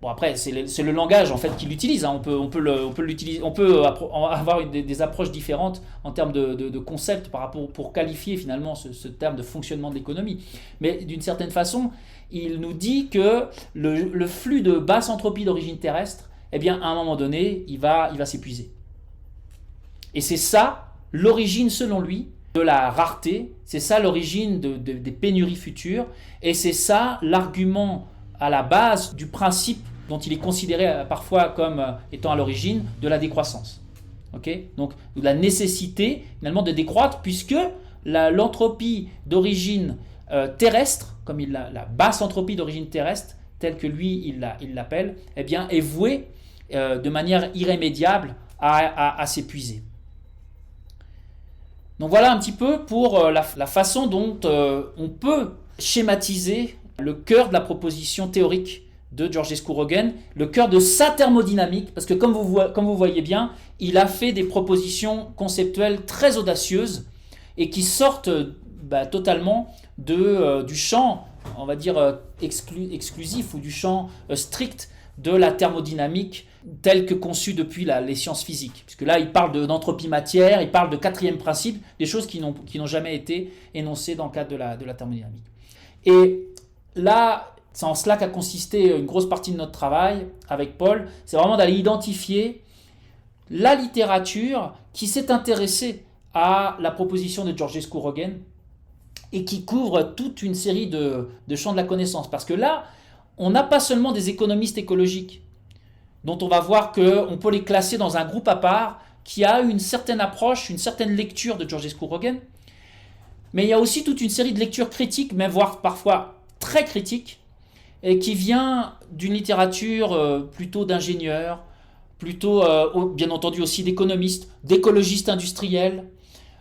après, c'est le langage en fait qu'il utilise. On peut l'utiliser, on peut avoir des approches différentes en termes de concepts par rapport pour qualifier finalement ce terme de fonctionnement de l'économie. Mais d'une certaine façon, il nous dit que le flux de basse entropie d'origine terrestre, à un moment donné, il va s'épuiser. Et c'est ça l'origine, selon lui, de la rareté. C'est ça l'origine des pénuries futures. Et c'est ça l'argument à la base du principe dont il est considéré parfois comme étant à l'origine de la décroissance. Donc la nécessité finalement de décroître, puisque l'entropie d'origine terrestre, comme la basse entropie d'origine terrestre, telle que lui il l'appelle, est vouée de manière irrémédiable à s'épuiser. Donc voilà un petit peu pour la façon dont on peut schématiser le cœur de la proposition théorique de Georgescu Roegen, le cœur de sa thermodynamique, parce que comme vous voyez bien, il a fait des propositions conceptuelles très audacieuses et qui sortent totalement du champ, on va dire, exclusif ou du champ strict de la thermodynamique telle que conçue depuis les sciences physiques. Puisque là, il parle d'entropie matière, il parle de quatrième principe, des choses qui n'ont jamais été énoncées dans le cadre de la thermodynamique. Et là, c'est en cela qu'a consisté une grosse partie de notre travail avec Paul, c'est vraiment d'aller identifier la littérature qui s'est intéressée à la proposition de Georgescu Roegen et qui couvre toute une série de champs de la connaissance. Parce que là, on n'a pas seulement des économistes écologiques, dont on va voir qu'on peut les classer dans un groupe à part, qui a une certaine approche, une certaine lecture de Georgescu Roegen, mais il y a aussi toute une série de lectures critiques, même voire parfois très critiques, et qui vient d'une littérature plutôt d'ingénieurs, plutôt bien entendu aussi d'économistes, d'écologistes industriels,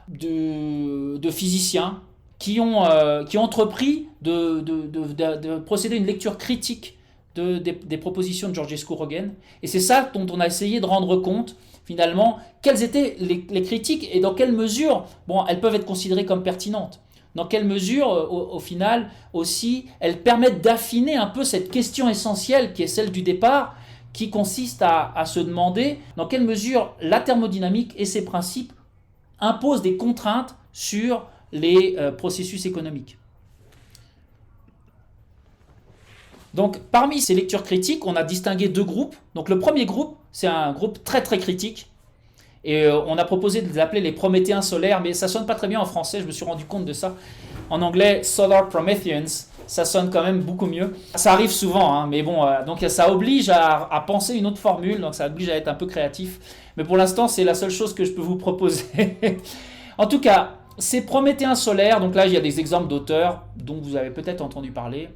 de physiciens, qui ont entrepris de procéder à une lecture critique des propositions de Georgescu Roegen. Et c'est ça dont on a essayé de rendre compte, finalement, quelles étaient les critiques et dans quelle mesure elles peuvent être considérées comme pertinentes. Dans quelle mesure, au final, aussi, elles permettent d'affiner un peu cette question essentielle qui est celle du départ, qui consiste à se demander dans quelle mesure la thermodynamique et ses principes imposent des contraintes sur les processus économiques. Donc parmi ces lectures critiques, on a distingué deux groupes. Donc le premier groupe, c'est un groupe très très critique. Et on a proposé de les appeler les Prométhéens solaires, mais ça sonne pas très bien en français, je me suis rendu compte de ça. En anglais, Solar Prometheans, ça sonne quand même beaucoup mieux. Ça arrive souvent, hein, mais bon, donc ça oblige à penser une autre formule, donc ça oblige à être un peu créatif. Mais pour l'instant, c'est la seule chose que je peux vous proposer. En tout cas, ces Prométhéens solaires, donc là, il y a des exemples d'auteurs dont vous avez peut-être entendu parler.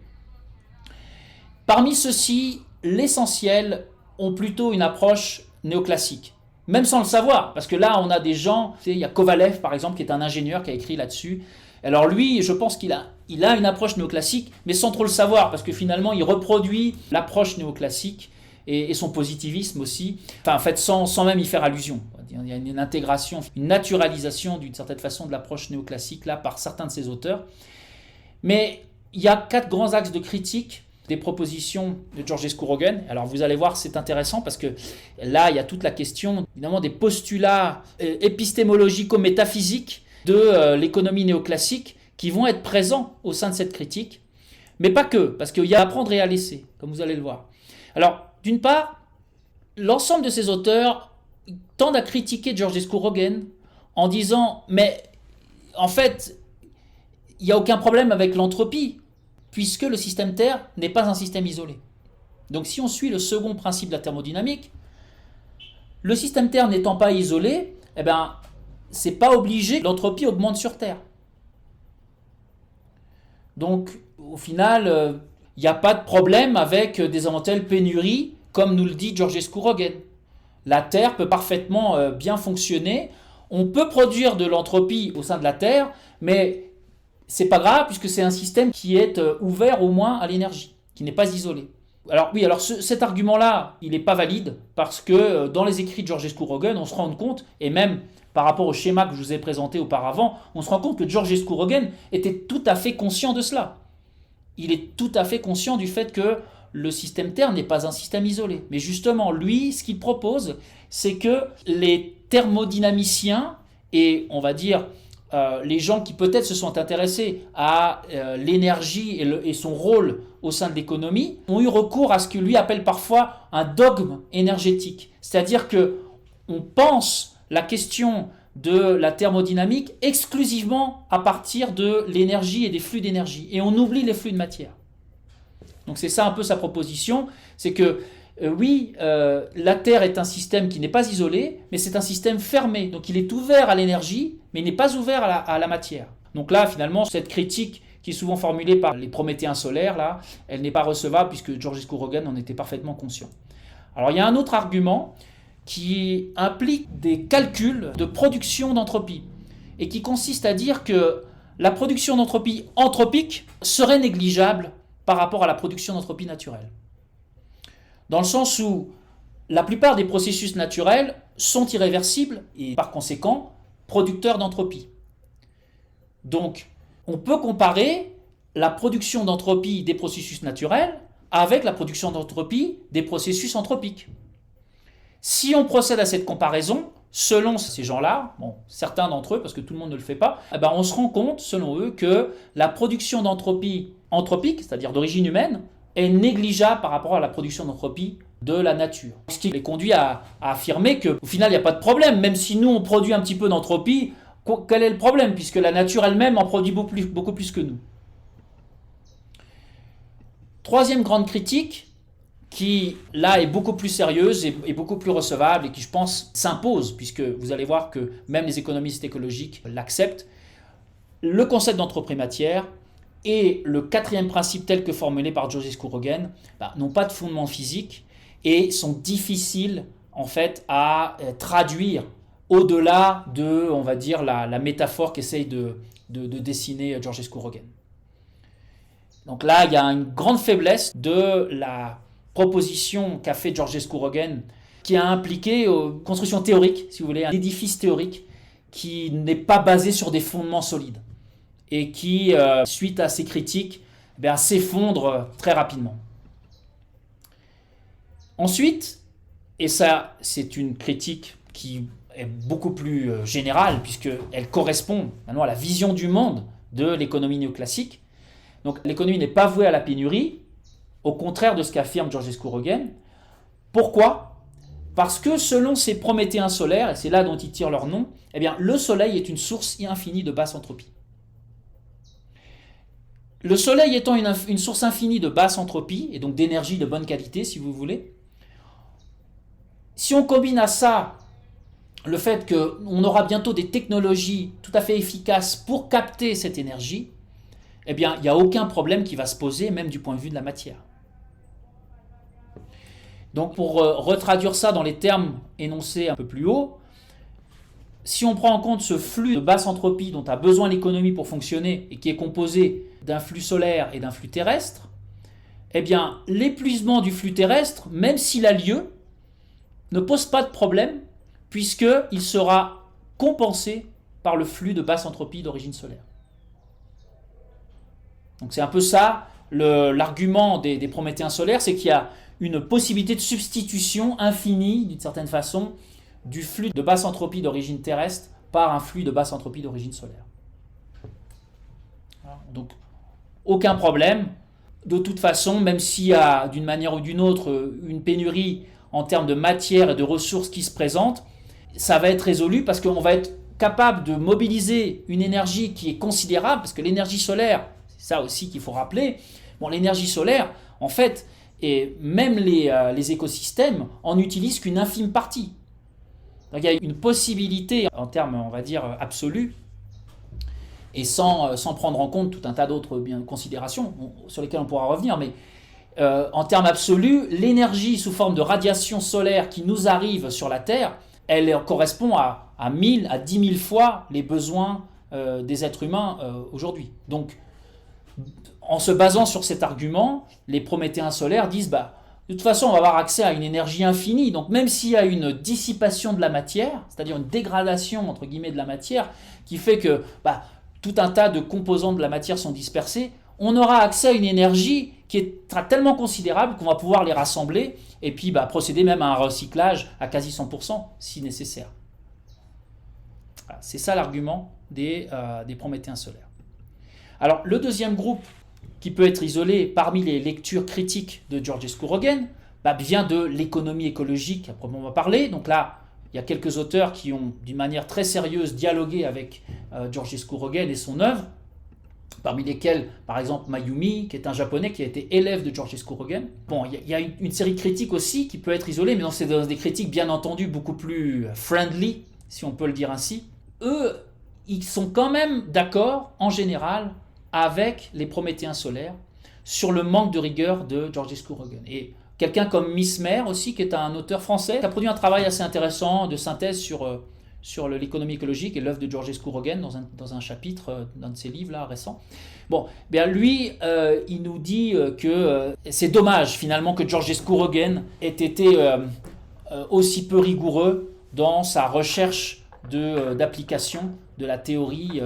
Parmi ceux-ci, l'essentiel ont plutôt une approche néoclassique. Même sans le savoir, parce que là, on a des gens, il y a Kovalev, par exemple, qui est un ingénieur qui a écrit là-dessus. Alors lui, je pense qu'il a une approche néoclassique, mais sans trop le savoir, parce que finalement, il reproduit l'approche néoclassique et son positivisme aussi, enfin, en fait, sans même y faire allusion. Il y a une intégration, une naturalisation d'une certaine façon de l'approche néoclassique, là, par certains de ses auteurs. Mais il y a 4 grands axes de critique des propositions de Georgescu Roegen. Alors vous allez voir, c'est intéressant parce que là, il y a toute la question, évidemment, des postulats épistémologico-métaphysiques de l'économie néoclassique qui vont être présents au sein de cette critique, mais pas que, parce qu'il y a à prendre et à laisser, comme vous allez le voir. Alors, d'une part, l'ensemble de ces auteurs tendent à critiquer Georgescu Roegen en disant, mais en fait, il n'y a aucun problème avec l'entropie, puisque le système Terre n'est pas un système isolé. Donc si on suit le second principe de la thermodynamique, le système Terre n'étant pas isolé, eh ben, c'est pas obligé que l'entropie augmente sur Terre. Donc au final, il n'y a pas de problème avec des éventuelles pénuries, comme nous le dit Georgescu Roegen. La Terre peut parfaitement bien fonctionner. On peut produire de l'entropie au sein de la Terre, mais c'est pas grave puisque c'est un système qui est ouvert au moins à l'énergie, qui n'est pas isolé. Alors oui, alors cet argument-là, il n'est pas valide parce que dans les écrits de Georgescu Roegen, on se rend compte, et même par rapport au schéma que je vous ai présenté auparavant, on se rend compte que Georgescu Roegen était tout à fait conscient de cela. Il est tout à fait conscient du fait que le système Terre n'est pas un système isolé. Mais justement, lui, ce qu'il propose, c'est que les thermodynamiciens et, on va dire, les gens qui peut-être se sont intéressés à l'énergie et son rôle au sein de l'économie ont eu recours à ce que lui appelle parfois un dogme énergétique. C'est-à-dire qu'on pense la question de la thermodynamique exclusivement à partir de l'énergie et des flux d'énergie. Et on oublie les flux de matière. Donc c'est ça un peu sa proposition, c'est que la Terre est un système qui n'est pas isolé, mais c'est un système fermé. Donc il est ouvert à l'énergie, mais il n'est pas ouvert à la matière. Donc là, finalement, cette critique qui est souvent formulée par les Prométhéens solaires, là, elle n'est pas recevable puisque Georgescu Roegen en était parfaitement conscient. Alors il y a un autre argument qui implique des calculs de production d'entropie et qui consiste à dire que la production d'entropie anthropique serait négligeable par rapport à la production d'entropie naturelle. Dans le sens où la plupart des processus naturels sont irréversibles et par conséquent producteurs d'entropie. Donc, on peut comparer la production d'entropie des processus naturels avec la production d'entropie des processus anthropiques. Si on procède à cette comparaison, selon ces gens-là, bon, certains d'entre eux, parce que tout le monde ne le fait pas, on se rend compte, selon eux, que la production d'entropie anthropique, c'est-à-dire d'origine humaine, est négligeable par rapport à la production d'entropie de la nature. Ce qui les conduit à affirmer qu'au final, il n'y a pas de problème. Même si nous, on produit un petit peu d'entropie, quel est le problème? Puisque la nature elle-même en produit beaucoup plus que nous. Troisième grande critique, qui là est beaucoup plus sérieuse et beaucoup plus recevable et qui, je pense, s'impose, puisque vous allez voir que même les économistes écologiques l'acceptent, le concept d'entropie matière et le quatrième principe tel que formulé par Georgescu Roegen n'ont pas de fondement physique et sont difficiles en fait à traduire au-delà de, on va dire, la métaphore qu'essaye de dessiner Georgescu Roegen. Donc là, il y a une grande faiblesse de la proposition qu'a fait Georgescu Roegen, qui a impliqué une construction théorique, si vous voulez, un édifice théorique qui n'est pas basé sur des fondements solides et qui, suite à ces critiques, s'effondre très rapidement. Ensuite, et ça c'est une critique qui est beaucoup plus générale puisqu'elle correspond maintenant à la vision du monde de l'économie néoclassique. Donc l'économie n'est pas vouée à la pénurie, au contraire de ce qu'affirme Georges Couroguin. Pourquoi ? Parce que selon ces prométhéens solaires, et c'est là dont ils tirent leur nom, eh bien, le Soleil est une source infinie de basse entropie. Le Soleil étant une source infinie de basse entropie, et donc d'énergie de bonne qualité, si vous voulez, si on combine à ça le fait qu'on aura bientôt des technologies tout à fait efficaces pour capter cette énergie, eh bien, il n'y a aucun problème qui va se poser, même du point de vue de la matière. Donc, pour retraduire ça dans les termes énoncés un peu plus haut, si on prend en compte ce flux de basse entropie dont a besoin l'économie pour fonctionner et qui est composé d'un flux solaire et d'un flux terrestre, eh bien, l'épuisement du flux terrestre, même s'il a lieu, ne pose pas de problème puisqu'il sera compensé par le flux de basse entropie d'origine solaire. Donc c'est un peu ça l'argument des prométhéens solaires, c'est qu'il y a une possibilité de substitution infinie, d'une certaine façon, du flux de basse entropie d'origine terrestre par un flux de basse entropie d'origine solaire. Donc aucun problème. De toute façon, même s'il y a d'une manière ou d'une autre une pénurie en termes de matière et de ressources qui se présentent, ça va être résolu parce qu'on va être capable de mobiliser une énergie qui est considérable, parce que l'énergie solaire, c'est ça aussi qu'il faut rappeler, bon, l'énergie solaire, en fait, et même les écosystèmes en utilisent qu'une infime partie. Donc il y a une possibilité, en termes, on va dire, absolus, et sans prendre en compte tout un tas d'autres considérations sur lesquelles on pourra revenir, mais en termes absolus, l'énergie sous forme de radiation solaire qui nous arrive sur la Terre, elle correspond à 1000 à 10 000 fois les besoins des êtres humains aujourd'hui. Donc, en se basant sur cet argument, les prométhéens solaires disent de toute façon, on va avoir accès à une énergie infinie. Donc, même s'il y a une dissipation de la matière, c'est-à-dire une dégradation entre guillemets de la matière, qui fait que tout un tas de composants de la matière sont dispersés, on aura accès à une énergie qui sera tellement considérable qu'on va pouvoir les rassembler et puis procéder même à un recyclage à quasi 100% si nécessaire. Voilà, c'est ça l'argument des prométhéens solaires. Alors, le deuxième groupe qui peut être isolé parmi les lectures critiques de Georges Couroguin vient de l'économie écologique à proprement parler. Donc là, il y a quelques auteurs qui ont, d'une manière très sérieuse, dialogué avec Georges Couroguin et son œuvre, parmi lesquels, par exemple, Mayumi, qui est un japonais qui a été élève de Georges Couroguin. Bon, il y a une série de critiques aussi qui peut être isolée, mais c'est des critiques, bien entendu, beaucoup plus friendly, si on peut le dire ainsi. Eux, ils sont quand même d'accord, en général, avec les prométhéens solaires sur le manque de rigueur de Georges Couroguin. Et quelqu'un comme Mismer aussi, qui est un auteur français, qui a produit un travail assez intéressant de synthèse sur l'économie écologique et l'œuvre de Georges Couroguin dans un chapitre d'un de ses livres là, récents. Bon, bien lui, il nous dit que c'est dommage finalement que Georges Couroguin ait été aussi peu rigoureux dans sa recherche d'application de la théorie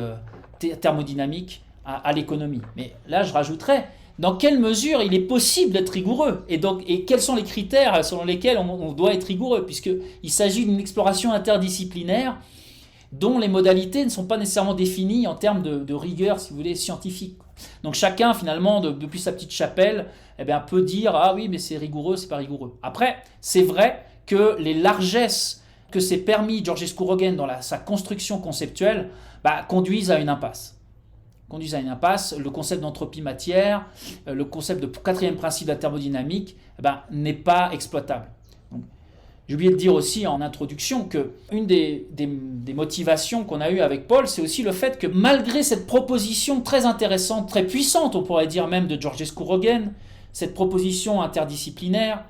thermodynamique à l'économie. Mais là, je rajouterais, dans quelle mesure il est possible d'être rigoureux et quels sont les critères selon lesquels on doit être rigoureux, puisqu'il s'agit d'une exploration interdisciplinaire dont les modalités ne sont pas nécessairement définies en termes de rigueur, si vous voulez, scientifique. Donc chacun, finalement, depuis sa petite chapelle, peut dire « Ah oui, mais c'est rigoureux, c'est pas rigoureux ». Après, c'est vrai que les largesses que s'est permis Georges Couroguin dans sa construction conceptuelle conduisent à une impasse. Le concept d'entropie-matière, le concept de quatrième principe de la thermodynamique n'est pas exploitable. J'ai oublié de dire aussi en introduction qu'une des motivations qu'on a eues avec Paul, c'est aussi le fait que malgré cette proposition très intéressante, très puissante, on pourrait dire même de Georges Couroguin, cette proposition interdisciplinaire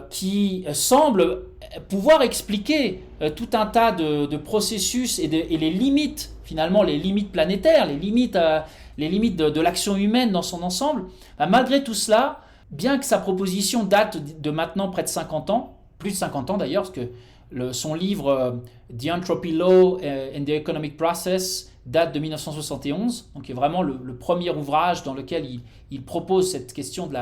qui semble pouvoir expliquer tout un tas de processus et les limites, finalement les limites planétaires, les limites de l'action humaine dans son ensemble, malgré tout cela, bien que sa proposition date de maintenant près de 50 ans, plus de 50 ans d'ailleurs, parce que son livre The Entropy Law and the Economic Process date de 1971, donc est vraiment le premier ouvrage dans lequel il propose cette question de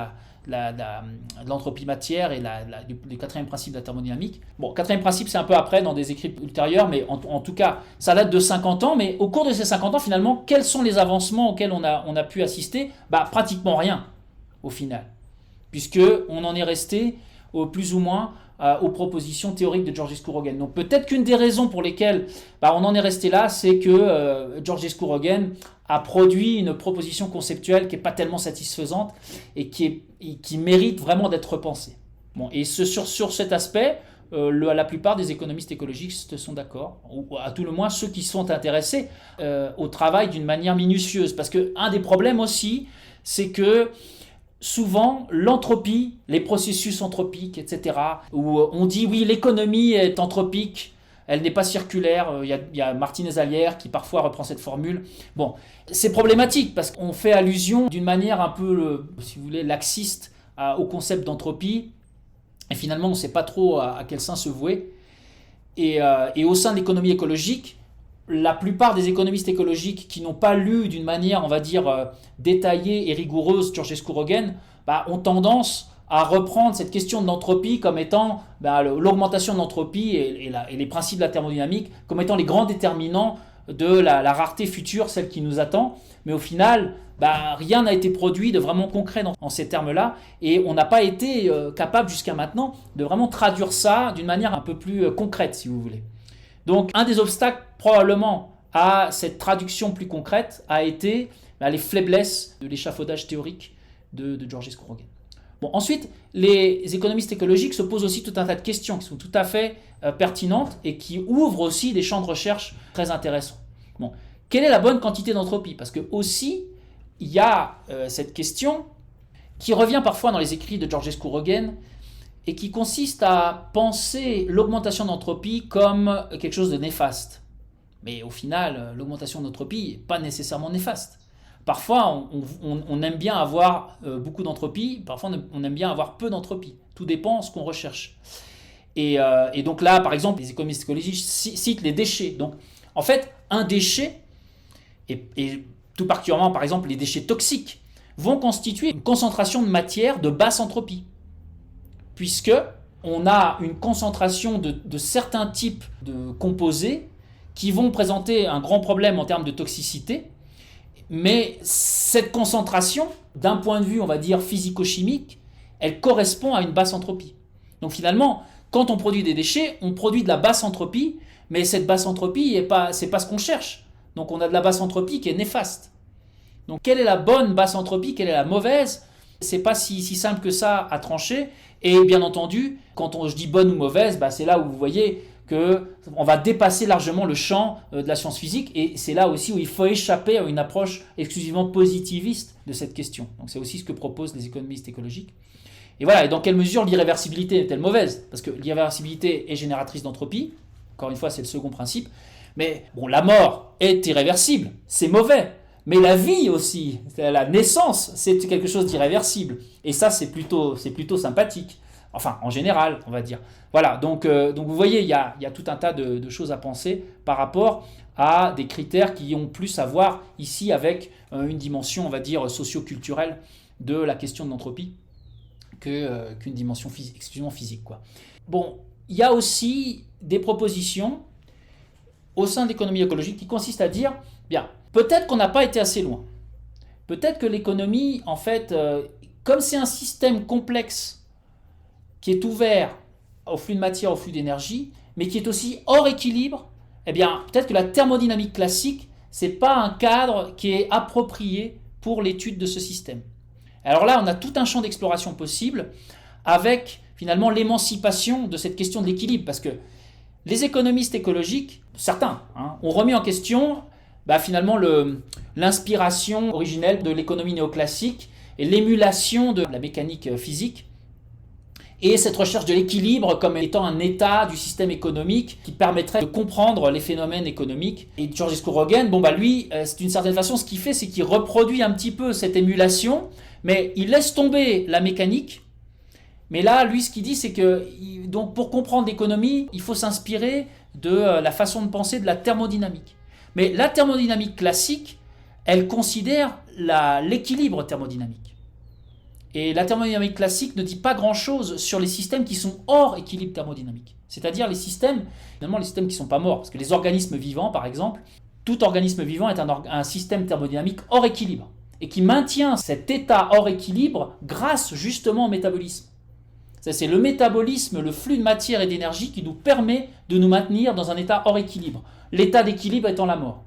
l'entropie matière et du quatrième principe de la thermodynamique. Bon, quatrième principe, c'est un peu après, dans des écrits ultérieurs, mais en tout cas, ça date de 50 ans, mais au cours de ces 50 ans, finalement, quels sont les avancements auxquels on a pu assister ? Pratiquement rien, au final. puisqu'on en est resté plus ou moins aux propositions théoriques de Georgescu Roegen. Donc peut-être qu'une des raisons pour lesquelles on en est resté là, c'est que Georgescu Roegen a produit une proposition conceptuelle qui n'est pas tellement satisfaisante et qui mérite vraiment d'être repensée. Bon, et sur cet aspect, la plupart des économistes écologistes sont d'accord, ou à tout le moins ceux qui sont intéressés au travail d'une manière minutieuse. Parce qu'un des problèmes aussi, c'est que souvent, l'entropie, les processus anthropiques, etc., où on dit oui, l'économie est anthropique, elle n'est pas circulaire. Il y a Martinez-Alière qui parfois reprend cette formule. Bon, c'est problématique parce qu'on fait allusion d'une manière un peu, si vous voulez, laxiste au concept d'entropie. Et finalement, on ne sait pas trop à quel sein se vouer. Et au sein de l'économie écologique, la plupart des économistes écologiques qui n'ont pas lu d'une manière, on va dire, détaillée et rigoureuse Georgescu Roegen, ont tendance à reprendre cette question de l'entropie comme étant l'augmentation de l'entropie et les principes de la thermodynamique comme étant les grands déterminants de la rareté future, celle qui nous attend. Mais au final, rien n'a été produit de vraiment concret dans ces termes-là, et on n'a pas été capable jusqu'à maintenant de vraiment traduire ça d'une manière un peu plus concrète, si vous voulez. Donc un des obstacles probablement à cette traduction plus concrète a été les faiblesses de l'échafaudage théorique de Georgescu Roegen. Bon, ensuite, les économistes écologiques se posent aussi tout un tas de questions qui sont tout à fait pertinentes et qui ouvrent aussi des champs de recherche très intéressants. Bon, quelle est la bonne quantité d'entropie ? Parce que aussi, il y a cette question qui revient parfois dans les écrits de Georgescu Roegen et qui consiste à penser l'augmentation d'entropie comme quelque chose de néfaste. Mais au final, l'augmentation d'entropie n'est pas nécessairement néfaste. Parfois, on aime bien avoir beaucoup d'entropie, parfois on aime bien avoir peu d'entropie. Tout dépend de ce qu'on recherche. Et donc là, par exemple, les économistes écologistes citent les déchets. Donc, en fait, un déchet, et tout particulièrement, par exemple, les déchets toxiques, vont constituer une concentration de matière de basse entropie. Puisque on a une concentration de certains types de composés qui vont présenter un grand problème en termes de toxicité, mais cette concentration, d'un point de vue, on va dire, physico-chimique, elle correspond à une basse entropie. Donc finalement, quand on produit des déchets, on produit de la basse entropie, mais cette basse entropie, c'est pas ce qu'on cherche. Donc on a de la basse entropie qui est néfaste. Donc quelle est la bonne basse entropie, quelle est la mauvaise ? C'est pas si simple que ça à trancher. Et bien entendu, quand je dis bonne ou mauvaise, c'est là où vous voyez qu'on va dépasser largement le champ de la science physique, et c'est là aussi où il faut échapper à une approche exclusivement positiviste de cette question. Donc c'est aussi ce que proposent les économistes écologiques. Et voilà, et dans quelle mesure l'irréversibilité est-elle mauvaise ? Parce que l'irréversibilité est génératrice d'entropie, encore une fois c'est le second principe, mais bon, la mort est irréversible, c'est mauvais. Mais la vie aussi, la naissance, c'est quelque chose d'irréversible. Et ça, c'est plutôt sympathique. Enfin, en général, on va dire. Voilà, donc vous voyez, il y a tout un tas de choses à penser par rapport à des critères qui ont plus à voir ici avec une dimension, on va dire, socio-culturelle de la question de l'entropie qu'une dimension exclusivement physique, quoi. Bon, il y a aussi des propositions au sein de l'économie écologique qui consistent à dire, bien, peut-être qu'on n'a pas été assez loin. Peut-être que l'économie, en fait, comme c'est un système complexe qui est ouvert au flux de matière, au flux d'énergie, mais qui est aussi hors équilibre, eh bien, peut-être que la thermodynamique classique, ce n'est pas un cadre qui est approprié pour l'étude de ce système. Alors là, on a tout un champ d'exploration possible avec, finalement, l'émancipation de cette question de l'équilibre, parce que les économistes écologiques, certains, ont remis en question finalement l'inspiration originelle de l'économie néoclassique et l'émulation de la mécanique physique, et cette recherche de l'équilibre comme étant un état du système économique qui permettrait de comprendre les phénomènes économiques. Et Georgescu Roegen, lui, d'une certaine façon, ce qu'il fait, c'est qu'il reproduit un petit peu cette émulation, mais il laisse tomber la mécanique. Mais là, lui, ce qu'il dit, c'est que donc, pour comprendre l'économie, il faut s'inspirer de la façon de penser de la thermodynamique. Mais la thermodynamique classique, elle considère l'équilibre thermodynamique. Et la thermodynamique classique ne dit pas grand-chose sur les systèmes qui sont hors équilibre thermodynamique. C'est-à-dire les systèmes qui ne sont pas morts. Parce que les organismes vivants, par exemple, tout organisme vivant est un système thermodynamique hors équilibre. et qui maintient cet état hors équilibre grâce justement au métabolisme. C'est le métabolisme, le flux de matière et d'énergie qui nous permet de nous maintenir dans un état hors équilibre. L'état d'équilibre étant la mort.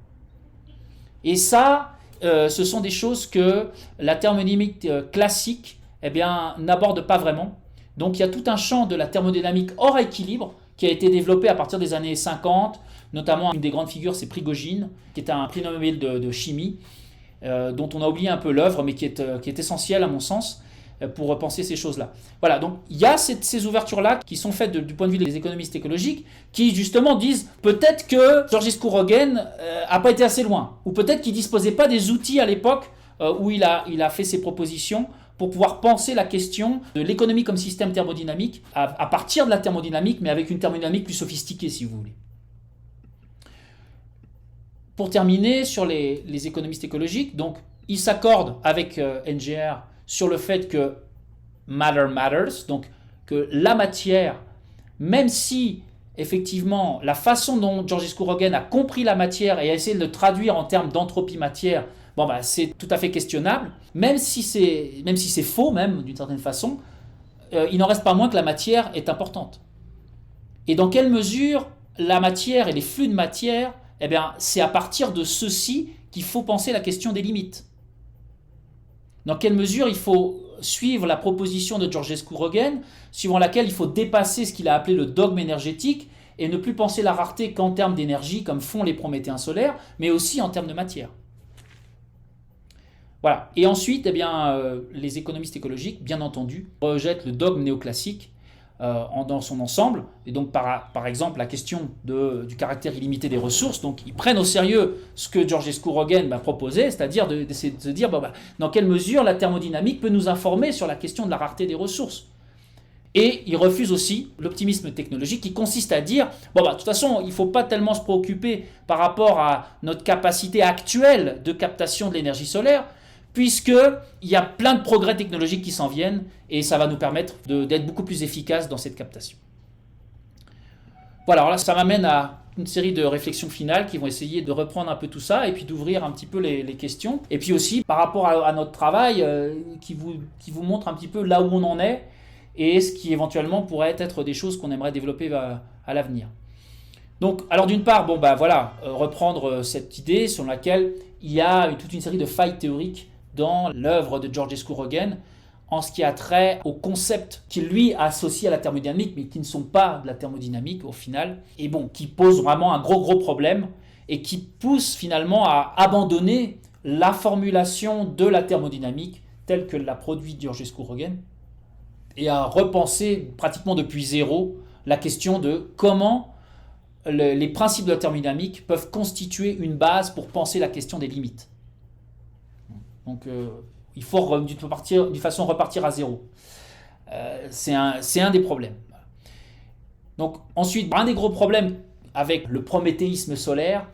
Et ça, ce sont des choses que la thermodynamique classique n'aborde pas vraiment. Donc il y a tout un champ de la thermodynamique hors équilibre qui a été développé à partir des années 50, notamment une des grandes figures, c'est Prigogine, qui est un prix Nobel de chimie, dont on a oublié un peu l'œuvre, mais qui est essentielle à mon sens pour repenser ces choses-là. Voilà, donc il y a ces ouvertures-là qui sont faites du point de vue des économistes écologiques, qui justement disent peut-être que Georgescu Roegen n'a pas été assez loin, ou peut-être qu'il ne disposait pas des outils à l'époque où il a fait ses propositions pour pouvoir penser la question de l'économie comme système thermodynamique à partir de la thermodynamique, mais avec une thermodynamique plus sophistiquée, si vous voulez. Pour terminer, sur les économistes écologiques, donc ils s'accordent avec NGR sur le fait que matter matters, donc que la matière, même si effectivement la façon dont Georgescu Roegen a compris la matière et a essayé de le traduire en termes d'entropie matière, c'est tout à fait questionnable, même si c'est faux même d'une certaine façon, il n'en reste pas moins que la matière est importante. Et dans quelle mesure la matière et les flux de matière, c'est à partir de ceci qu'il faut penser la question des limites. Dans quelle mesure il faut suivre la proposition de Georgescu Roegen, suivant laquelle il faut dépasser ce qu'il a appelé le dogme énergétique et ne plus penser la rareté qu'en termes d'énergie, comme font les prométhéens solaires, mais aussi en termes de matière. Voilà. Et ensuite, les économistes écologiques, bien entendu, rejettent le dogme néoclassique dans son ensemble. Et donc, par exemple, la question du caractère illimité des ressources. Donc, ils prennent au sérieux ce que Georgescu Roegen proposait, c'est-à-dire d'essayer de se dire dans quelle mesure la thermodynamique peut nous informer sur la question de la rareté des ressources. Et ils refusent aussi l'optimisme technologique qui consiste à dire de toute façon, il ne faut pas tellement se préoccuper par rapport à notre capacité actuelle de captation de l'énergie solaire, puisqu'il y a plein de progrès technologiques qui s'en viennent et ça va nous permettre d'être beaucoup plus efficaces dans cette captation. Voilà, alors là, ça m'amène à une série de réflexions finales qui vont essayer de reprendre un peu tout ça et puis d'ouvrir un petit peu les questions. Et puis aussi, par rapport à notre travail, qui vous montre un petit peu là où on en est et ce qui éventuellement pourrait être des choses qu'on aimerait développer à l'avenir. Donc, alors d'une part, reprendre cette idée sur laquelle il y a toute une série de failles théoriques dans l'œuvre de Georgescu Roegen en ce qui a trait aux concepts qu'il lui a associés à la thermodynamique, mais qui ne sont pas de la thermodynamique au final, et qui posent vraiment un gros problème, et qui poussent finalement à abandonner la formulation de la thermodynamique telle que l'a produit Georgescu Roegen, et à repenser pratiquement depuis zéro la question de comment les principes de la thermodynamique peuvent constituer une base pour penser la question des limites. Donc il faut d'une façon repartir à zéro. C'est un des problèmes. Donc ensuite, un des gros problèmes avec le prométhéisme solaire,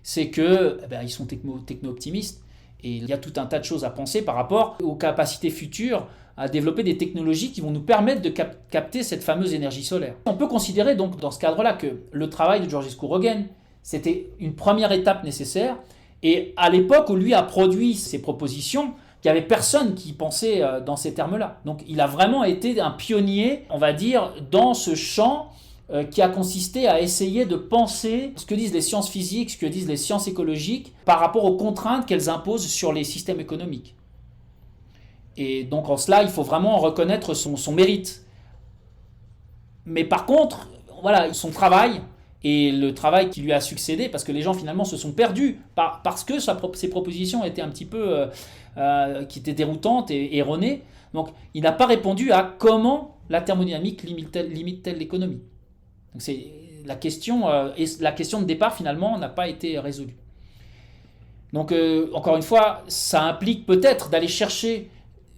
c'est que ils sont techno-optimistes et il y a tout un tas de choses à penser par rapport aux capacités futures à développer des technologies qui vont nous permettre de capter cette fameuse énergie solaire. On peut considérer donc dans ce cadre-là que le travail de Georgescu Roegen, c'était une première étape nécessaire. Et à l'époque où lui a produit ses propositions, il n'y avait personne qui pensait dans ces termes-là. Donc il a vraiment été un pionnier, on va dire, dans ce champ qui a consisté à essayer de penser ce que disent les sciences physiques, ce que disent les sciences écologiques, par rapport aux contraintes qu'elles imposent sur les systèmes économiques. Et donc en cela, il faut vraiment reconnaître son mérite. Mais par contre, son travail et le travail qui lui a succédé, parce que les gens finalement se sont perdus parce que ses propositions étaient un petit peu qui étaient déroutantes et erronées. Donc il n'a pas répondu à comment la thermodynamique limite-t-elle l'économie. Donc c'est la question, et la question de départ finalement n'a pas été résolue. Donc encore une fois, ça implique peut-être d'aller chercher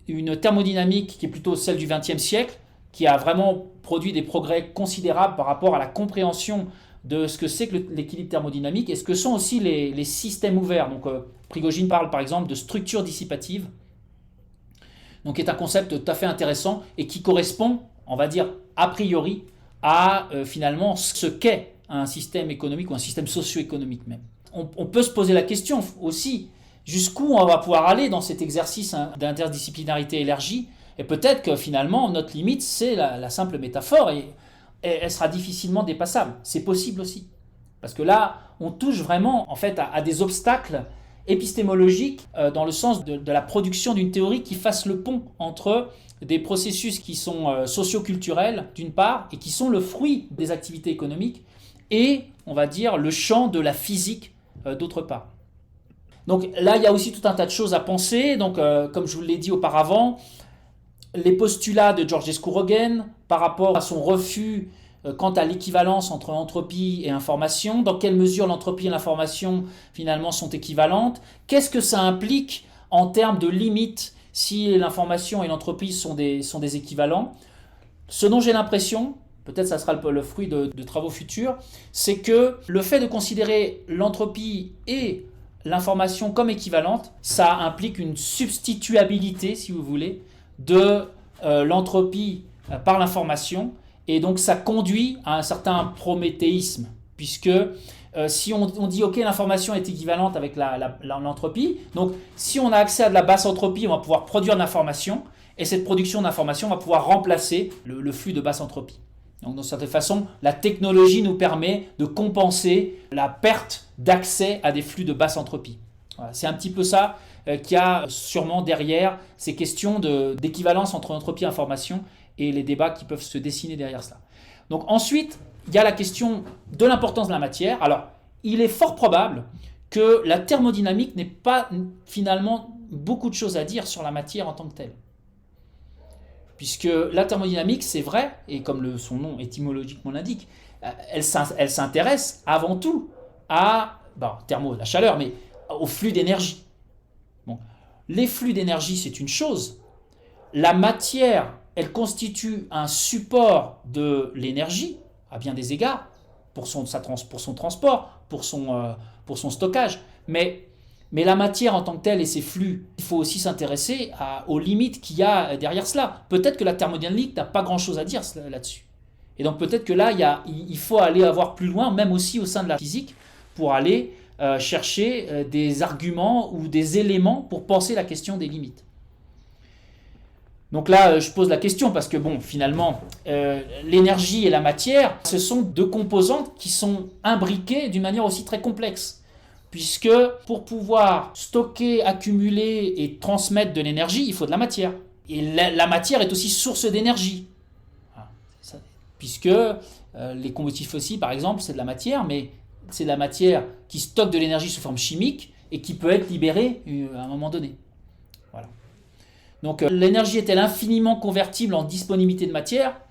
une thermodynamique qui est plutôt celle du XXe siècle, qui a vraiment produit des progrès considérables par rapport à la compréhension de ce que c'est que l'équilibre thermodynamique et ce que sont aussi les systèmes ouverts. Donc Prigogine parle par exemple de structure dissipative, donc qui est un concept tout à fait intéressant et qui correspond, on va dire, a priori à finalement ce qu'est un système économique ou un système socio-économique même. On peut se poser la question aussi, Jusqu'où on va pouvoir aller dans cet exercice d'interdisciplinarité élargie? Et peut-être que finalement, notre limite, c'est la simple métaphore et elle sera difficilement dépassable. C'est possible aussi. Parce que là, on touche vraiment en fait à des obstacles épistémologiques dans le sens de la production d'une théorie qui fasse le pont entre des processus qui sont socioculturels d'une part et qui sont le fruit des activités économiques et, on va dire, le champ de la physique d'autre part. Donc là, il y a aussi tout un tas de choses à penser. Donc, comme je vous l'ai dit auparavant, les postulats de Georgescu Roegen par rapport à son refus quant à l'équivalence entre entropie et information, dans quelle mesure l'entropie et l'information finalement sont équivalentes, qu'est-ce que ça implique en termes de limites si l'information et l'entropie sont des équivalents. Ce dont j'ai l'impression, peut-être ça sera le fruit de travaux futurs, c'est que le fait de considérer l'entropie et l'information comme équivalente, ça implique une substituabilité, si vous voulez, de l'entropie par l'information, et donc ça conduit à un certain prométhéisme, puisque si on dit ok, l'information est équivalente avec l'entropie, donc si on a accès à de la basse entropie, on va pouvoir produire de l'information, et cette production d'information va pouvoir remplacer le flux de basse entropie. Donc, d'une certaine façon, la technologie nous permet de compenser la perte d'accès à des flux de basse entropie. Voilà, c'est un petit peu ça qu'il y a sûrement derrière ces questions d'équivalence entre entropie et information et les débats qui peuvent se dessiner derrière cela. Donc ensuite, il y a la question de l'importance de la matière. Alors, il est fort probable que la thermodynamique n'ait pas finalement beaucoup de choses à dire sur la matière en tant que telle. Puisque la thermodynamique, c'est vrai, et comme son nom étymologiquement l'indique, elle s'intéresse avant tout à, la chaleur, mais au flux d'énergie. Bon. Les flux d'énergie, c'est une chose. La matière, elle constitue un support de l'énergie, à bien des égards, pour son transport, pour son stockage. Mais la matière en tant que telle et ses flux, il faut aussi s'intéresser aux limites qu'il y a derrière cela. Peut-être que la thermodynamique n'a pas grand-chose à dire là-dessus. Et donc peut-être que là, il faut aller voir plus loin, même aussi au sein de la physique, pour aller chercher des arguments ou des éléments pour penser la question des limites. Donc là, je pose la question parce que finalement, l'énergie et la matière, ce sont deux composantes qui sont imbriquées d'une manière aussi très complexe. Puisque pour pouvoir stocker, accumuler et transmettre de l'énergie, il faut de la matière. Et la matière est aussi source d'énergie. Puisque les combustibles fossiles, par exemple, c'est de la matière, mais c'est de la matière qui stocke de l'énergie sous forme chimique et qui peut être libérée à un moment donné. Voilà. Donc l'énergie est-elle infiniment convertible en disponibilité de matière?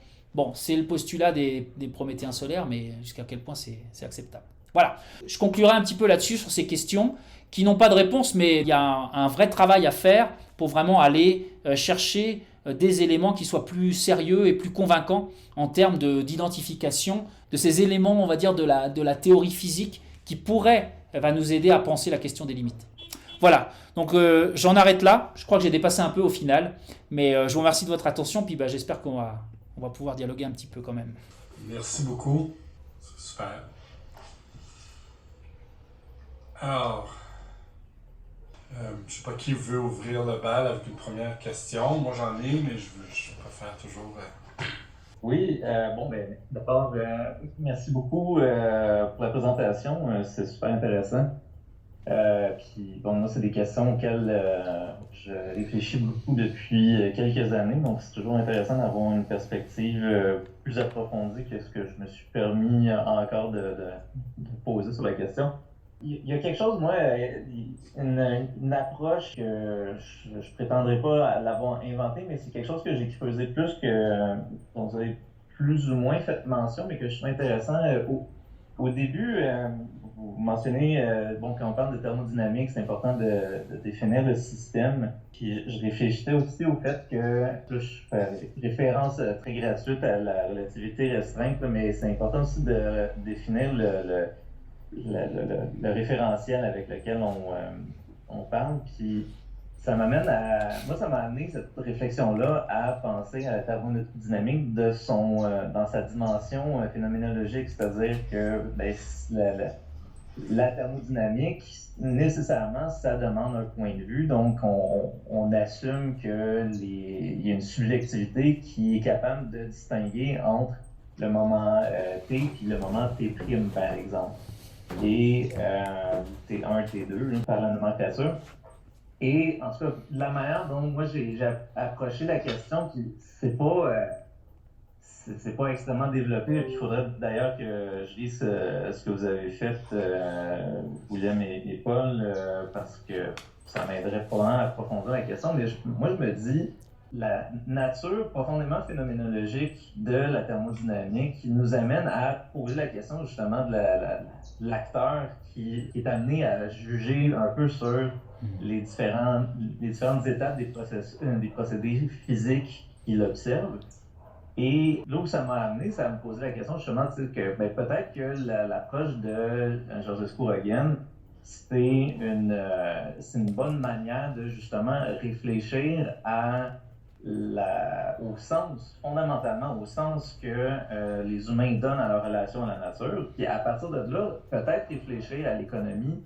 C'est le postulat des prométhéens solaires, mais jusqu'à quel point c'est acceptable. Voilà, je conclurai un petit peu là-dessus sur ces questions qui n'ont pas de réponse, mais il y a un vrai travail à faire pour vraiment aller chercher des éléments qui soient plus sérieux et plus convaincants en termes d'identification de ces éléments, on va dire, de la théorie physique qui va nous aider à penser la question des limites. Voilà, donc j'en arrête là. Je crois que j'ai dépassé un peu au final, mais je vous remercie de votre attention, puis j'espère qu'on va pouvoir dialoguer un petit peu quand même. Merci beaucoup, c'est super. Alors, je ne sais pas qui veut ouvrir le bal avec une première question. Moi j'en ai, mais je préfère toujours... Oui, d'abord, merci beaucoup pour la présentation. C'est super intéressant. Moi, c'est des questions auxquelles je réfléchis beaucoup depuis quelques années. Donc, c'est toujours intéressant d'avoir une perspective plus approfondie que ce que je me suis permis encore de poser sur la question. Il y a quelque chose, moi, une approche que je ne prétendrai pas l'avoir inventée, mais c'est quelque chose que j'ai creusé plus que, dont vous avez plus ou moins fait mention, mais que je trouve intéressant. Au début, vous mentionnez, quand on parle de thermodynamique, c'est important de définir le système. Puis je réfléchissais aussi au fait que, là, je fais référence très gratuite à la relativité restreinte, mais c'est important aussi de définir le référentiel avec lequel on parle. Puis ça m'a amené cette réflexion-là à penser à la thermodynamique dans sa dimension phénoménologique, c'est-à-dire que la thermodynamique, nécessairement, ça demande un point de vue. Donc, on assume qu'il y a une subjectivité qui est capable de distinguer entre le moment T et le moment T', par exemple. Et T1, T2, par la nomenclature. Et en tout cas, la manière dont moi j'ai approché la question, puis c'est pas extrêmement développé. Il faudrait d'ailleurs que je lise ce que vous avez fait, William et Paul, parce que ça m'aiderait probablement à approfondir la question. Mais moi, je me dis, la nature profondément phénoménologique de la thermodynamique qui nous amène à poser la question justement de l'acteur qui est amené à juger un peu sur les différentes étapes des procédés physiques qu'il observe. Et là où ça m'a amené, ça me posait la question justement que peut-être que l'approche de Georgescu-Roegen, c'est une bonne manière de justement réfléchir fondamentalement au sens que les humains donnent à leur relation à la nature, puis à partir de là, peut-être réfléchir à l'économie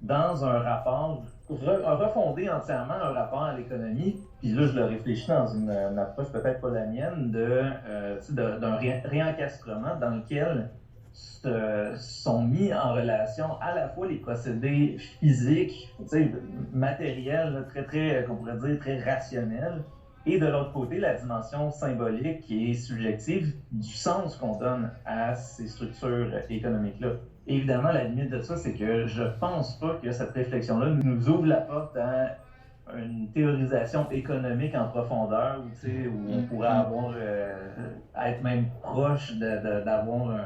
dans un rapport, refonder entièrement un rapport à l'économie, puis là je le réfléchis dans une approche peut-être pas la mienne, d'un réencastrement dans lequel sont mis en relation à la fois les procédés physiques, matériels, très, qu'on pourrait dire très rationnels, et de l'autre côté, la dimension symbolique qui est subjective du sens qu'on donne à ces structures économiques-là. Évidemment, la limite de ça, c'est que je pense pas que cette réflexion-là nous ouvre la porte à une théorisation économique en profondeur, où on pourrait être même proche d'avoir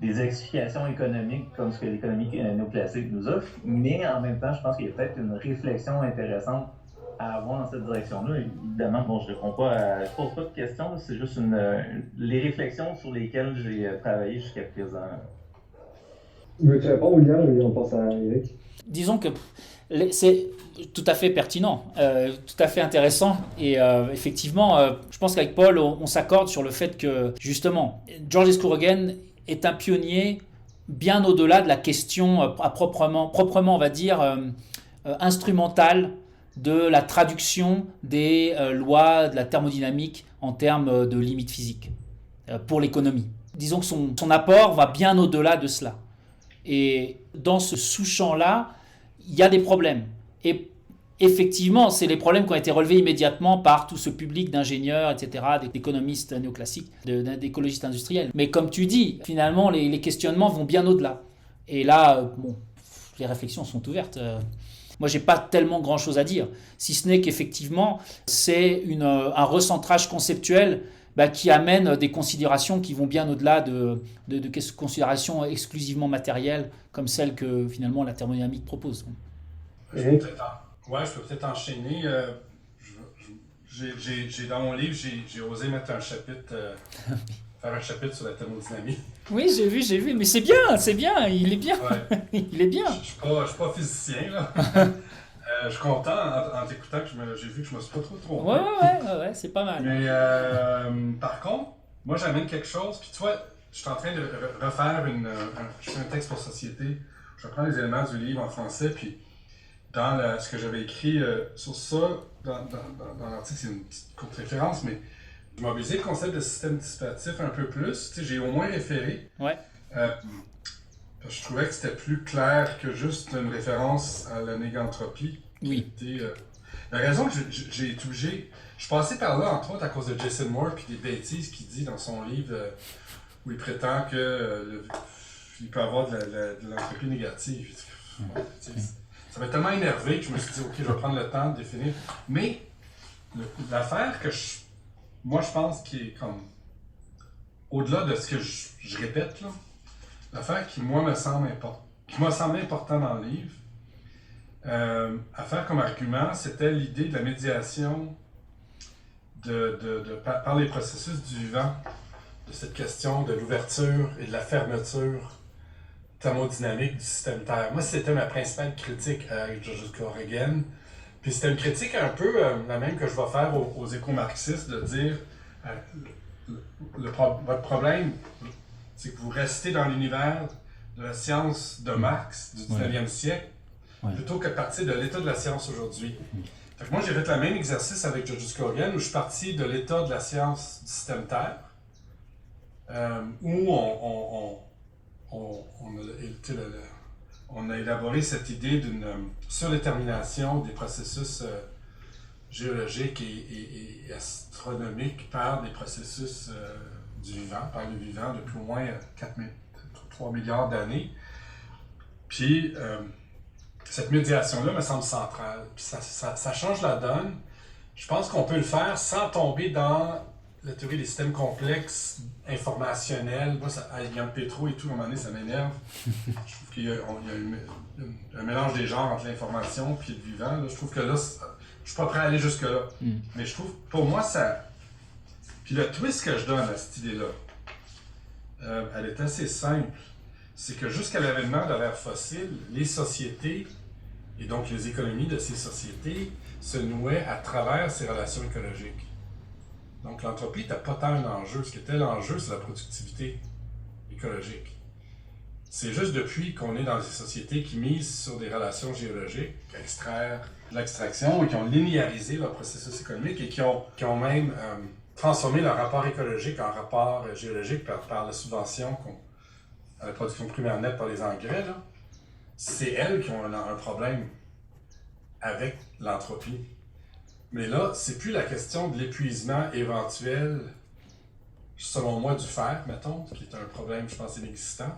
des explications économiques comme ce que l'économie néoclassique nous offre. Mais en même temps, je pense qu'il y a peut-être une réflexion intéressante à avoir dans cette direction-là. Évidemment, je pose pas de questions, c'est juste les réflexions sur lesquelles j'ai travaillé jusqu'à présent. Veux-tu répondre, William, ou on passe à Eric? Disons que c'est tout à fait pertinent, tout à fait intéressant. Et effectivement, je pense qu'avec Paul, on s'accorde sur le fait que, justement, Georgescu-Roegen est un pionnier bien au-delà de la question proprement, on va dire, instrumentale de la traduction des lois de la thermodynamique en termes de limites physiques pour l'économie. Disons que son apport va bien au-delà de cela. Et dans ce sous-champ-là, il y a des problèmes. Et effectivement, c'est les problèmes qui ont été relevés immédiatement par tout ce public d'ingénieurs, etc., d'économistes néoclassiques, d'écologistes industriels. Mais comme tu dis, finalement, les questionnements vont bien au-delà. Et là, les réflexions sont ouvertes. Moi, je n'ai pas tellement grand-chose à dire, si ce n'est qu'effectivement, c'est un recentrage conceptuel qui amène des considérations qui vont bien au-delà de considérations exclusivement matérielles, comme celles que finalement la thermodynamique propose. Je peux peut-être enchaîner. J'ai dans mon livre, j'ai osé mettre un chapitre, faire un chapitre sur la thermodynamique. Oui, j'ai vu, mais c'est bien, il est bien. Ouais. Il est bien. Je suis pas physicien, là. Je suis content en t'écoutant que j'ai vu que je me suis pas trop trompé. Ouais, c'est pas mal. Mais par contre, moi j'amène quelque chose, puis tu vois, je suis en train de refaire je fais un texte pour Société. Je reprends les éléments du livre en français, puis dans ce que j'avais écrit sur ça, dans l'article, c'est une petite courte référence, mais je mobilisais le concept de système dissipatif un peu plus. Tu sais, j'ai au moins référé. Ouais. Je trouvais que c'était plus clair que juste une référence à la négantropie. Oui. La raison que j'ai été obligé, je suis passé par là entre autres à cause de Jason Moore puis des bêtises qu'il dit dans son livre où il prétend que il peut avoir de l'entropie négative. Ça m'a tellement énervé que je me suis dit ok, je vais prendre le temps de définir. Mais l'affaire que moi je pense qui est comme au-delà de ce que je répète là. L'affaire qui, moi, me semble important dans le livre, à faire comme argument, c'était l'idée de la médiation par les processus du vivant, de cette question de l'ouverture et de la fermeture thermodynamique du système Terre. Moi, c'était ma principale critique à Georgescu-Roegen. Puis c'était une critique un peu la même que je vais faire aux éco-marxistes, de dire votre problème, c'est que vous restez dans l'univers de la science de Marx du 19e siècle, plutôt que de partir de l'état de la science aujourd'hui. Fait que moi, j'ai fait le même exercice avec Georges Kogan, où je suis parti de l'état de la science du système Terre, où on a élaboré cette idée d'une surdétermination des processus géologiques et astronomiques par des processus du vivant, par le vivant depuis au moins 3 milliards d'années. Puis, cette médiation-là me semble centrale. Puis ça change la donne. Je pense qu'on peut le faire sans tomber dans la théorie des systèmes complexes, informationnels. Moi, Yann Petro et tout, à un moment donné, ça m'énerve. Je trouve qu'il y a un mélange des genres entre l'information et le vivant. Là. Je trouve que là, je suis pas prêt à aller jusque-là. Mais je trouve, pour moi, ça... Puis le twist que je donne à cette idée-là, elle est assez simple. C'est que jusqu'à l'avènement de l'ère fossile, les sociétés, et donc les économies de ces sociétés, se nouaient à travers ces relations écologiques. Donc l'entropie n'était pas tant un enjeu. Ce qui était l'enjeu, c'est la productivité écologique. C'est juste depuis qu'on est dans des sociétés qui misent sur des relations géologiques, extraire de l'extraction, et qui ont linéarisé leur processus économique et qui ont même transformé leur rapport écologique en rapport géologique par la subvention à la production primaire nette par les engrais. Là. C'est elles qui ont un problème avec l'entropie. Mais là, c'est plus la question de l'épuisement éventuel, selon moi, du fer, mettons, qui est un problème, je pense, inexistant.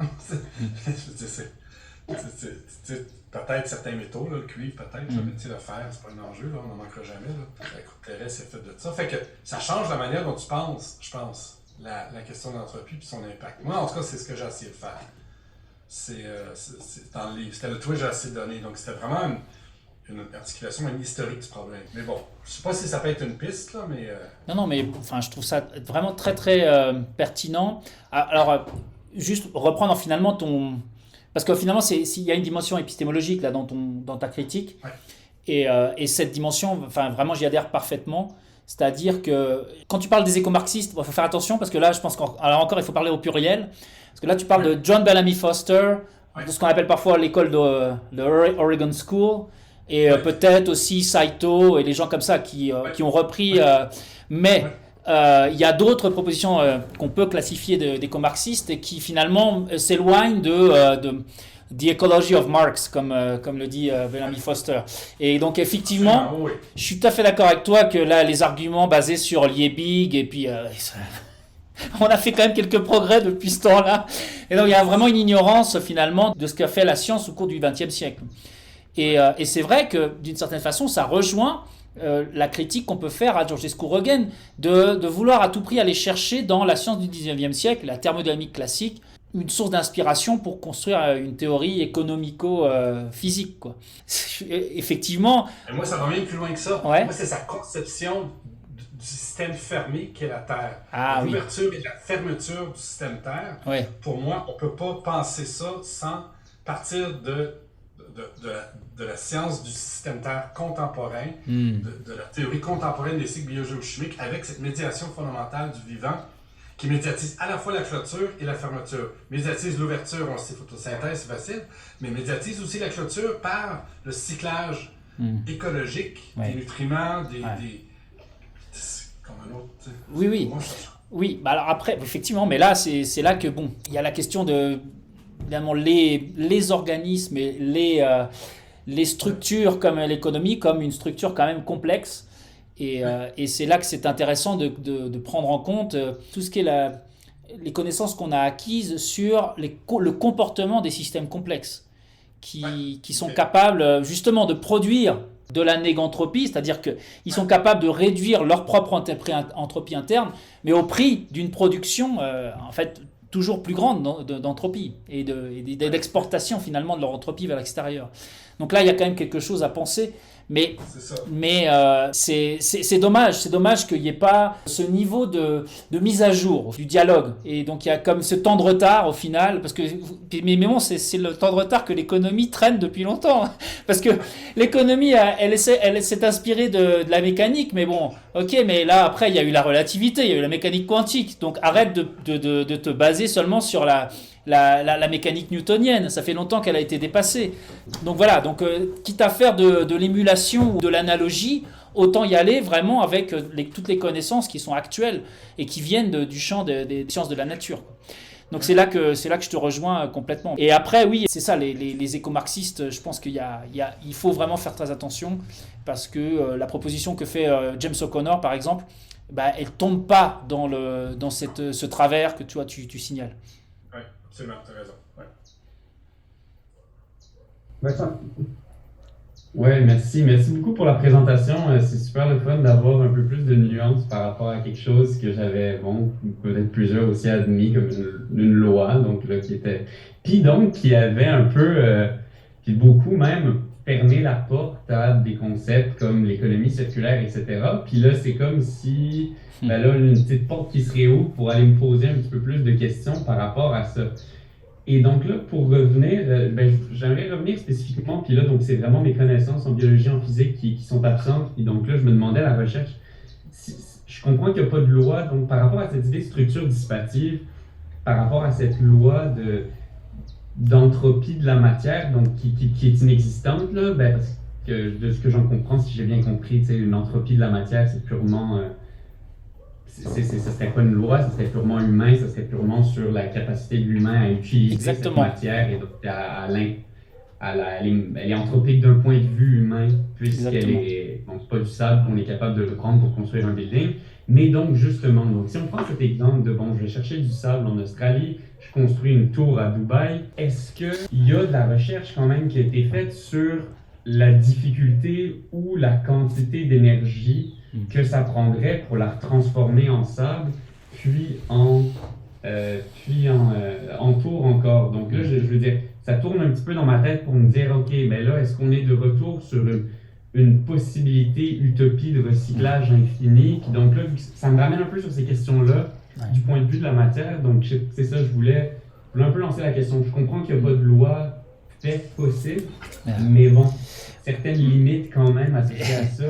Peut-être certains métaux, là, le cuivre peut-être, mais le fer, c'est pas un enjeu, là, on n'en manquera jamais. Là. La coupe terrestre, c'est fait de ça. Fait que ça change la manière dont tu penses, je pense, la question de l'entropie et son impact. Moi, en tout cas, c'est ce que j'ai essayé de faire. C'est dans le livre. C'était le twist que j'ai essayé de donner. Donc, c'était vraiment une articulation, une historique du problème. Mais bon, je sais pas si ça peut être une piste, là, mais... Non, mais enfin, je trouve ça vraiment très, très pertinent. Alors, juste reprendre finalement ton... Parce que finalement, il y a une dimension épistémologique là, dans ta critique. Ouais. Et cette dimension, enfin, vraiment, j'y adhère parfaitement. C'est-à-dire que quand tu parles des éco-marxistes, il faut faire attention parce que là, je pense encore, il faut parler au pluriel. Parce que là, tu parles de John Bellamy Foster, de ce qu'on appelle parfois l'école de Oregon School, et peut-être aussi Saito et les gens comme ça qui ont repris. Mais il y a d'autres propositions qu'on peut classifier d'éco-marxistes et qui finalement s'éloignent de The Ecology of Marx, comme le dit Bellamy Foster. Et donc, effectivement, je suis tout à fait d'accord avec toi que là, les arguments basés sur Liebig, et puis on a fait quand même quelques progrès depuis ce temps-là. Et donc, il y a vraiment une ignorance, finalement, de ce qu'a fait la science au cours du XXe siècle. Et c'est vrai que, d'une certaine façon, ça rejoint la critique qu'on peut faire à Georges Kogan de vouloir à tout prix aller chercher dans la science du XIXe siècle, la thermodynamique classique, une source d'inspiration pour construire une théorie économico-physique, quoi. Effectivement... Et moi, ça va même plus loin que ça. Ouais. Moi, c'est sa conception du système fermé qu'est la Terre. L'ouverture et la fermeture du système Terre. Ouais. Pour moi, on ne peut pas penser ça sans partir de la science du système Terre contemporain, de la théorie contemporaine des cycles biogéochimiques, avec cette médiation fondamentale du vivant qui médiatise à la fois la clôture et la fermeture. Médiatise l'ouverture, on sait, photosynthèse, c'est facile, mais médiatise aussi la clôture par le cyclage écologique des nutriments, comme un autre. Oui. Oui, bah alors après, effectivement, mais là, c'est là que, bon, il y a la question de, évidemment, les organismes et les structures comme l'économie, comme une structure quand même complexe. Et c'est là que c'est intéressant de prendre en compte tout ce qui est les connaissances qu'on a acquises sur le comportement des systèmes complexes qui sont capables justement de produire de la négantropie, c'est-à-dire qu'ils sont capables de réduire leur propre entropie interne, mais au prix d'une production en fait toujours plus grande d'entropie et d'exportation finalement de leur entropie vers l'extérieur. Donc là, il y a quand même quelque chose à penser. Mais c'est dommage qu'il n'y ait pas ce niveau de mise à jour du dialogue. Et donc il y a comme ce temps de retard au final, parce que mais bon, c'est le temps de retard que l'économie traîne depuis longtemps. Parce que l'économie, elle s'est inspirée de la mécanique, mais bon, ok, mais là après il y a eu la relativité, il y a eu la mécanique quantique. Donc arrête de te baser seulement sur la mécanique newtonienne. Ça fait longtemps qu'elle a été dépassée. Donc voilà, quitte à faire de l'émulation ou de l'analogie, autant y aller vraiment avec toutes les connaissances qui sont actuelles et qui viennent du champ des sciences de la nature. Donc c'est là que je te rejoins complètement. Et après, oui, c'est ça, les éco-marxistes, je pense qu'il faut vraiment faire très attention parce que la proposition que fait James O'Connor, par exemple, elle ne tombe pas dans ce travers que tu signales. Oui, absolument, tu as raison. Ouais. Vincent. Ouais, merci. Merci beaucoup pour la présentation. C'est super le fun d'avoir un peu plus de nuances par rapport à quelque chose que j'avais, peut-être plusieurs aussi admis comme une loi, donc là, qui était... Puis donc, qui avait un peu, puis beaucoup même, fermé la porte à des concepts comme l'économie circulaire, etc. Puis là, c'est comme si, là, une petite porte qui se réouvre pour aller me poser un petit peu plus de questions par rapport à ça. Et donc là, pour revenir, j'aimerais revenir spécifiquement, puis là, donc c'est vraiment mes connaissances en biologie, en physique qui sont absentes. Et donc là, je me demandais à la recherche, je comprends qu'il n'y a pas de loi, donc par rapport à cette idée de structure dissipative, par rapport à cette loi d'entropie de la matière, donc qui est inexistante, là, parce que de ce que j'en comprends, si j'ai bien compris, une entropie de la matière, c'est purement... ça serait pas une loi, ça serait purement humain, ça serait purement sur la capacité de l'humain à utiliser cette matière et donc elle est anthropique d'un point de vue humain puisqu'elle est donc pas du sable qu'on est capable de le prendre pour construire un building, mais donc justement, donc si on prend cet exemple de je vais chercher du sable en Australie, je construis une tour à Dubaï, est-ce qu'il y a de la recherche quand même qui a été faite sur la difficulté ou la quantité d'énergie que ça prendrait pour la transformer en sable, puis en tour encore. Donc là, je veux dire, ça tourne un petit peu dans ma tête pour me dire, OK, là, est-ce qu'on est de retour sur une possibilité, utopie de recyclage infini? Puis donc là, ça me ramène un peu sur ces questions-là, du point de vue de la matière. Donc c'est ça, je voulais un peu lancer la question. Je comprends qu'il n'y a pas de loi faite possible, mais bon, certaines limites quand même associées à ça.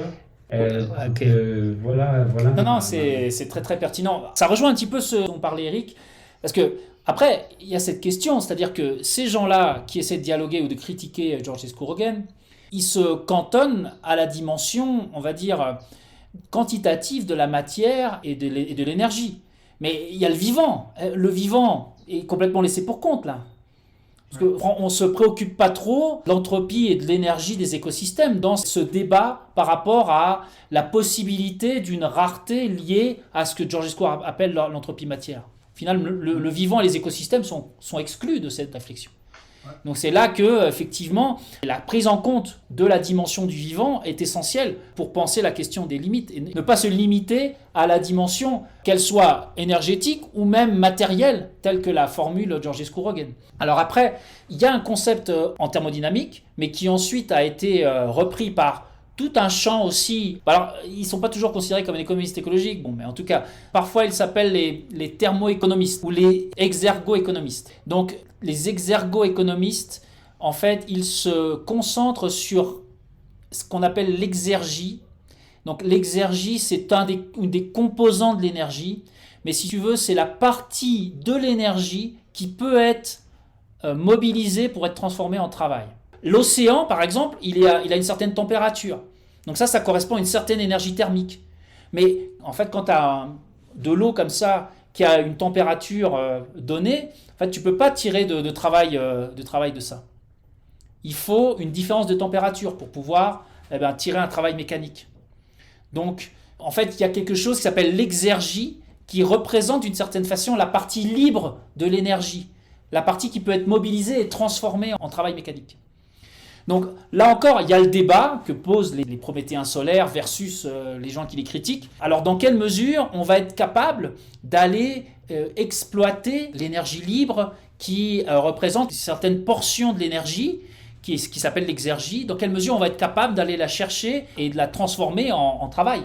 Voilà. Non, c'est très très pertinent. Ça rejoint un petit peu ce dont parlait Eric, parce que après, il y a cette question, c'est-à-dire que ces gens-là qui essaient de dialoguer ou de critiquer Georges Rogan, ils se cantonnent à la dimension, on va dire, quantitative de la matière et de l'énergie. Mais il y a le vivant. Le vivant est complètement laissé pour compte, là. Parce qu'on ne se préoccupe pas trop de l'entropie et de l'énergie des écosystèmes dans ce débat par rapport à la possibilité d'une rareté liée à ce que Georges Escour appelle l'entropie matière. Au final, le vivant et les écosystèmes sont exclus de cette réflexion. Donc c'est là que, effectivement, la prise en compte de la dimension du vivant est essentielle pour penser la question des limites et ne pas se limiter à la dimension, qu'elle soit énergétique ou même matérielle, telle que la formule Georges Rogan. Alors après, il y a un concept en thermodynamique, mais qui ensuite a été repris par tout un champ aussi. Alors, ils ne sont pas toujours considérés comme économistes écologiques, mais en tout cas, parfois ils s'appellent les thermoéconomistes ou les exergo-économistes. Donc, les exergo-économistes, en fait, ils se concentrent sur ce qu'on appelle l'exergie. Donc, l'exergie, c'est une des composants de l'énergie, mais si tu veux, c'est la partie de l'énergie qui peut être mobilisée pour être transformée en travail. L'océan, par exemple, il a une certaine température. Donc ça correspond à une certaine énergie thermique. Mais en fait, quand tu as de l'eau comme ça, qui a une température donnée, en fait, tu ne peux pas tirer de travail de ça. Il faut une différence de température pour pouvoir tirer un travail mécanique. Donc, en fait, il y a quelque chose qui s'appelle l'exergie, qui représente d'une certaine façon la partie libre de l'énergie, la partie qui peut être mobilisée et transformée en travail mécanique. Donc là encore, il y a le débat que posent les prométhéens solaires versus les gens qui les critiquent. Alors dans quelle mesure on va être capable d'aller exploiter l'énergie libre qui représente une certaine portion de l'énergie qui s'appelle l'exergie? Dans quelle mesure on va être capable d'aller la chercher et de la transformer en travail?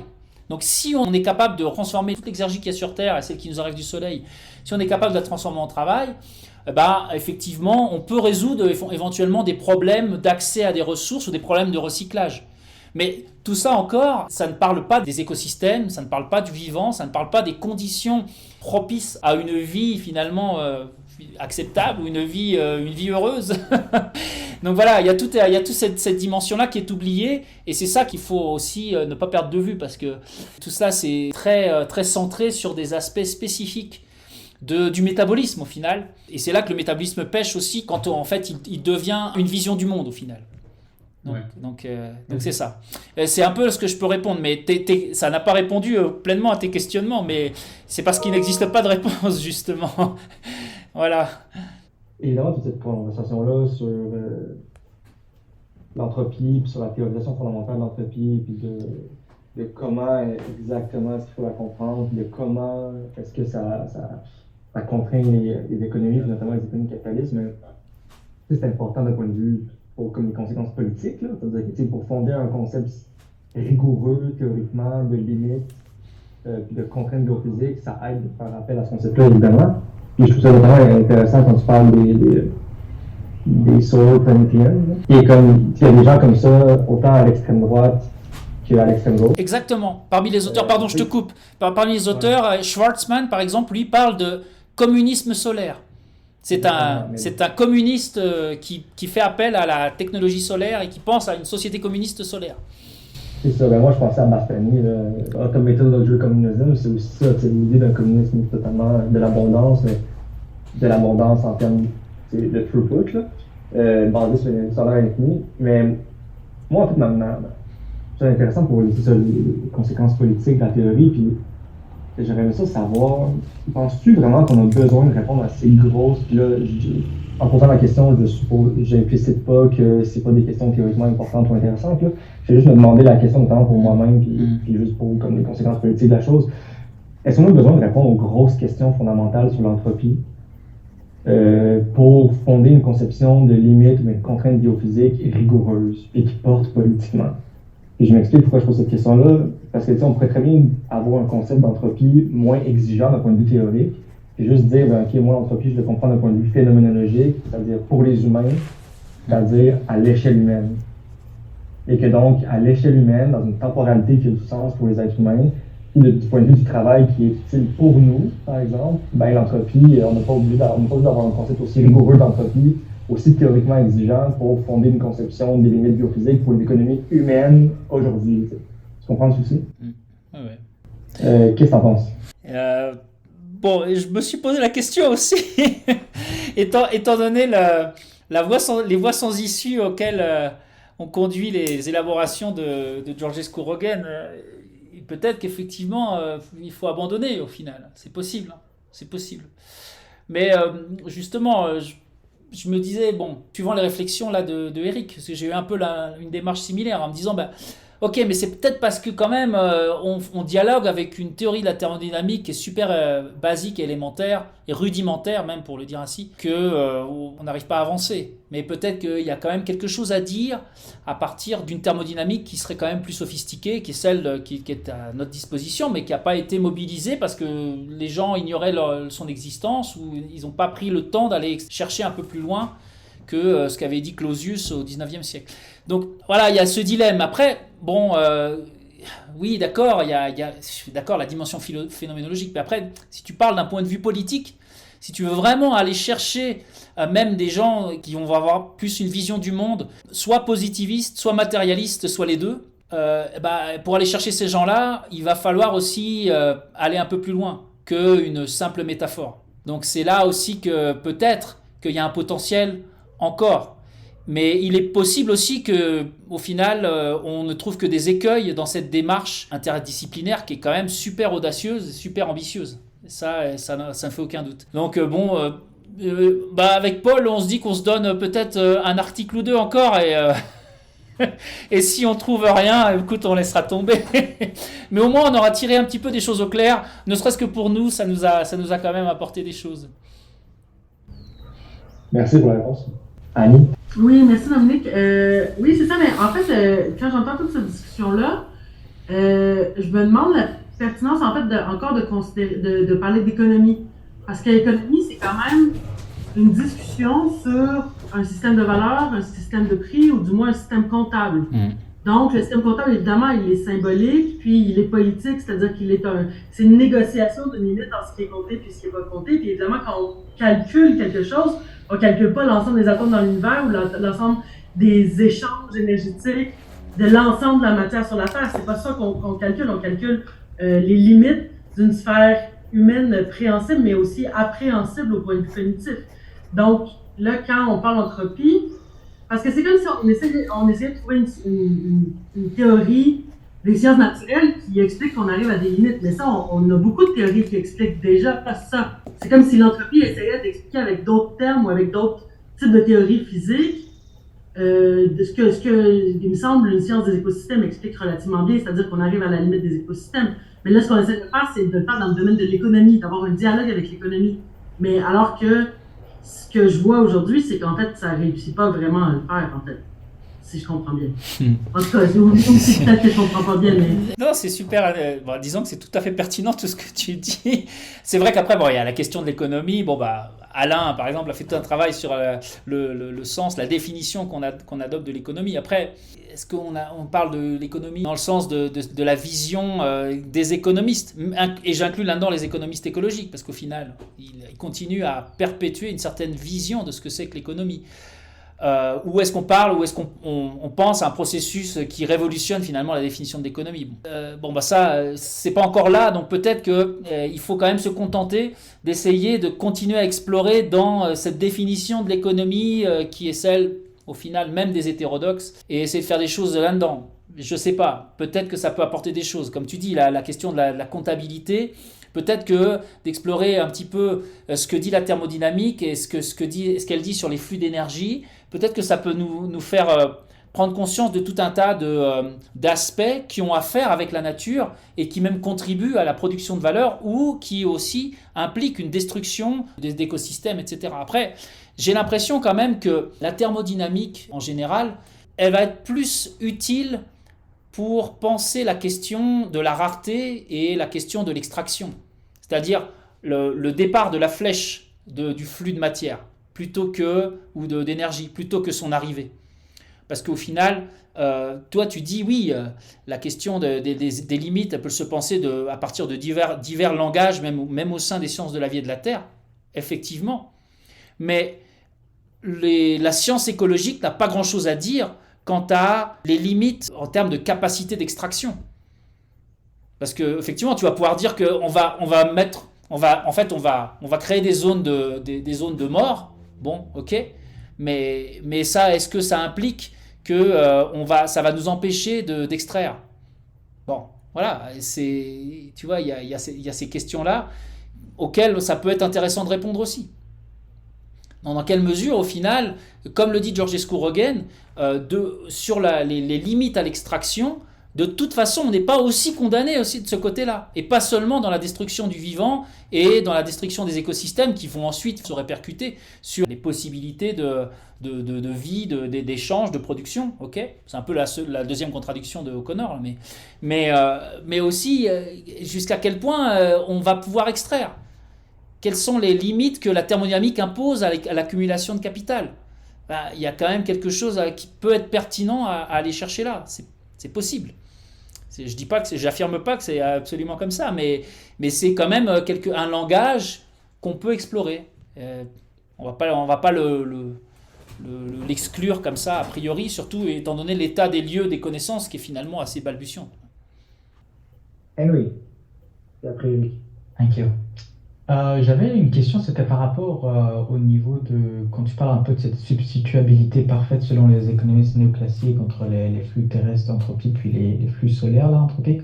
Donc si on est capable de transformer toute l'exergie qu'il y a sur Terre et celle qui nous arrive du Soleil, si on est capable de la transformer en travail, effectivement, on peut résoudre éventuellement des problèmes d'accès à des ressources ou des problèmes de recyclage. Mais tout ça encore, ça ne parle pas des écosystèmes, ça ne parle pas du vivant, ça ne parle pas des conditions propices à une vie finalement acceptable ou une vie heureuse. Donc voilà, il y a toute cette dimension-là qui est oubliée, et c'est ça qu'il faut aussi ne pas perdre de vue, parce que tout ça c'est très centré sur des aspects spécifiques du métabolisme au final. Et c'est là que le métabolisme pêche aussi, quand en fait il devient une vision du monde au final. Donc c'est ça. C'est un peu ce que je peux répondre, mais ça n'a pas répondu pleinement à tes questionnements, mais c'est parce qu'il n'existe pas de réponse justement. Voilà. Évidemment, toute cette conversation-là sur l'entropie, puis sur la théorisation fondamentale de l'entropie, puis de comment exactement est-ce qu'il faut la comprendre, de comment est-ce que ça contraint les économies, puis notamment les économies capitalistes, mais c'est important d'un point de vue comme les conséquences politiques, là. C'est-à-dire que pour fonder un concept rigoureux, théoriquement, de limites, puis de contraintes géophysiques, ça aide de faire appel à ce concept-là, évidemment. Puis je trouve ça vraiment intéressant quand tu parles des solar planetians. Et comme il y a des gens comme ça, autant à l'extrême droite qu'à l'extrême gauche. Exactement. Parmi les auteurs, pardon, je te coupe. Parmi les auteurs, Schwarzman, par exemple, lui parle de communisme solaire. C'est un communiste qui fait appel à la technologie solaire et qui pense à une société communiste solaire. C'est ça, moi je pensais à Bastani, Automated Luxury Communism, c'est aussi ça, c'est l'idée d'un communisme totalement de l'abondance, mais de l'abondance en termes de throughput, basé sur l'énergie solaire infinie. Mais moi, en fait, c'est intéressant pour les conséquences politiques de la théorie, puis j'aurais aimé ça savoir, penses-tu vraiment qu'on a besoin de répondre à ces grosses, puis là, en posant la question, j'implicite pas que c'est pas des questions théoriquement importantes ou intéressantes, là. Je vais juste me demander la question notamment pour moi-même, puis juste pour comme les conséquences politiques de la chose. Est-ce qu'on a besoin de répondre aux grosses questions fondamentales sur l'entropie pour fonder une conception de limite ou une contrainte biophysique rigoureuse et qui porte politiquement? Et je m'explique pourquoi je pose cette question-là, parce que on pourrait très bien avoir un concept d'entropie moins exigeant d'un point de vue théorique, et juste dire, ok, moi l'entropie, je le comprends d'un point de vue phénoménologique, c'est-à-dire pour les humains, c'est-à-dire à l'échelle humaine. Et que donc, à l'échelle humaine, dans une temporalité qui a du sens pour les êtres humains, du point de vue du travail qui est utile pour nous, par exemple, ben l'entropie, on n'a pas obligé d'avoir un concept aussi rigoureux d'entropie, aussi théoriquement exigeant pour fonder une conception des limites biophysiques pour l'économie humaine aujourd'hui. Tu comprends le souci? Ouais. Qu'est-ce que t'en penses? Bon, je me suis posé la question aussi, étant donné les voies sans issue auxquelles ont conduit les élaborations de Georgescu Roegen. Peut-être qu'effectivement, il faut abandonner au final. C'est possible. Hein. C'est possible. Mais justement, je me disais, bon, suivant les réflexions là de Eric, parce que j'ai eu un peu une démarche similaire en me disant, ok, mais c'est peut-être parce que quand même on dialogue avec une théorie de la thermodynamique qui est super basique, élémentaire et rudimentaire même pour le dire ainsi, que on n'arrive pas à avancer. Mais peut-être qu'il y a quand même quelque chose à dire à partir d'une thermodynamique qui serait quand même plus sophistiquée, qui est celle qui est à notre disposition, mais qui n'a pas été mobilisée parce que les gens ignoraient son existence ou ils n'ont pas pris le temps d'aller chercher un peu plus loin que ce qu'avait dit Clausius au XIXe siècle. Donc voilà, il y a ce dilemme. Après, bon, oui, d'accord, je suis d'accord, la dimension phénoménologique, mais après, si tu parles d'un point de vue politique, si tu veux vraiment aller chercher même des gens qui vont avoir plus une vision du monde, soit positiviste, soit matérialiste, soit les deux, pour aller chercher ces gens-là, il va falloir aussi aller un peu plus loin qu'une simple métaphore. Donc c'est là aussi que peut-être qu'il y a un potentiel encore. Mais il est possible aussi qu'au final, on ne trouve que des écueils dans cette démarche interdisciplinaire qui est quand même super audacieuse et super ambitieuse. Ça ne fait aucun doute. Donc avec Paul, on se dit qu'on se donne peut-être un article ou deux encore et si on trouve rien, écoute, on laissera tomber. Mais au moins, on aura tiré un petit peu des choses au clair. Ne serait-ce que pour nous, ça nous a quand même apporté des choses. Merci pour la réponse. Annie? Oui, merci Dominique. Oui, c'est ça, mais en fait, quand j'entends toute cette discussion-là, je me demande la pertinence, en fait, de parler d'économie. Parce que l'économie, c'est quand même une discussion sur un système de valeurs, un système de prix, ou du moins un système comptable. Donc, le système comptable, évidemment, il est symbolique, puis il est politique, c'est-à-dire c'est une négociation d'une limite entre ce qui est compté puis ce qui n'est pas compté. Puis évidemment, quand on calcule quelque chose, on ne calcule pas l'ensemble des atomes dans l'univers ou l'ensemble des échanges énergétiques de l'ensemble de la matière sur la Terre. C'est pas ça qu'on calcule. On calcule les limites d'une sphère humaine préhensible, mais aussi appréhensible au point de vue cognitif. Donc, là, quand on parle d'entropie, parce que c'est comme si on essayait de trouver une théorie des sciences naturelles qui explique qu'on arrive à des limites. Mais ça, on a beaucoup de théories qui expliquent déjà ça. C'est comme si l'entropie essayait d'expliquer avec d'autres termes ou avec d'autres types de théories physiques de ce que, il me semble, une science des écosystèmes explique relativement bien, c'est-à-dire qu'on arrive à la limite des écosystèmes. Mais là, ce qu'on essaie de faire, c'est de le faire dans le domaine de l'économie, d'avoir un dialogue avec l'économie. Mais alors que ce que je vois aujourd'hui, c'est qu'en fait, ça ne réussit pas vraiment à le faire, en fait. Si je comprends bien. En tout cas, c'est peut-être que je ne comprends pas bien, mais... Non, c'est super. Bon, disons que c'est tout à fait pertinent tout ce que tu dis. C'est vrai qu'après, bon, il y a la question de l'économie. Bon, bah, Alain, par exemple, a fait tout un travail sur le sens, la définition qu'on adopte de l'économie. Après, est-ce on parle de l'économie dans le sens de la vision des économistes? Et j'inclus là-dedans les économistes écologiques, parce qu'au final, ils continuent à perpétuer une certaine vision de ce que c'est que l'économie. Ou est-ce qu'on parle, ou est-ce qu'on pense à un processus qui révolutionne finalement la définition de l'économie? Bon, bah ça, c'est pas encore là, donc peut-être qu'il faut quand même se contenter d'essayer de continuer à explorer dans cette définition de l'économie qui est celle, au final, même des hétérodoxes, et essayer de faire des choses là-dedans. Je sais pas, peut-être que ça peut apporter des choses. Comme tu dis, la question de la comptabilité, peut-être que d'explorer un petit peu ce que dit la thermodynamique et ce qu'elle dit sur les flux d'énergie, peut-être que ça peut nous faire prendre conscience de tout un tas d'aspects qui ont à faire avec la nature et qui même contribuent à la production de valeur ou qui aussi impliquent une destruction des écosystèmes, etc. Après, j'ai l'impression quand même que la thermodynamique, en général, elle va être plus utile pour penser la question de la rareté et la question de l'extraction. C'est-à-dire le départ de la flèche du flux de matière ou d'énergie, plutôt que son arrivée. Parce qu'au final, toi tu dis oui, la question des limites, elle peut se penser à partir de divers langages, même au sein des sciences de la vie et de la Terre, effectivement. Mais la science écologique n'a pas grand-chose à dire quant à les limites en termes de capacité d'extraction. Parce que effectivement, tu vas pouvoir dire qu'on va créer des zones de mort. Bon, ok, mais ça, est-ce que ça implique que ça va nous empêcher d'extraire? Bon, voilà, tu vois, il y a ces questions-là auxquelles ça peut être intéressant de répondre aussi. Dans quelle mesure, au final, comme le dit Georgescu Roegen, sur les limites à l'extraction, de toute façon, on n'est pas aussi condamné aussi de ce côté-là. Et pas seulement dans la destruction du vivant et dans la destruction des écosystèmes qui vont ensuite se répercuter sur les possibilités de vie, d'échange, de production. Okay, c'est un peu la deuxième contradiction de O'Connor. Mais aussi, jusqu'à quel point on va pouvoir extraire. Quelles sont les limites que la thermodynamique impose à l'accumulation de capital? Il y a quand même quelque chose qui peut être pertinent à aller chercher là. C'est possible. J'affirme pas que c'est absolument comme ça, mais c'est quand même un langage qu'on peut explorer. On va pas l'exclure comme ça a priori, surtout étant donné l'état des lieux des connaissances qui est finalement assez balbutiant. Henry, et après Eric. Thank you. J'avais une question, c'était par rapport au niveau de, quand tu parles un peu de cette substituabilité parfaite selon les économistes néoclassiques entre les flux terrestres d'entropie puis les flux solaires d'entropie.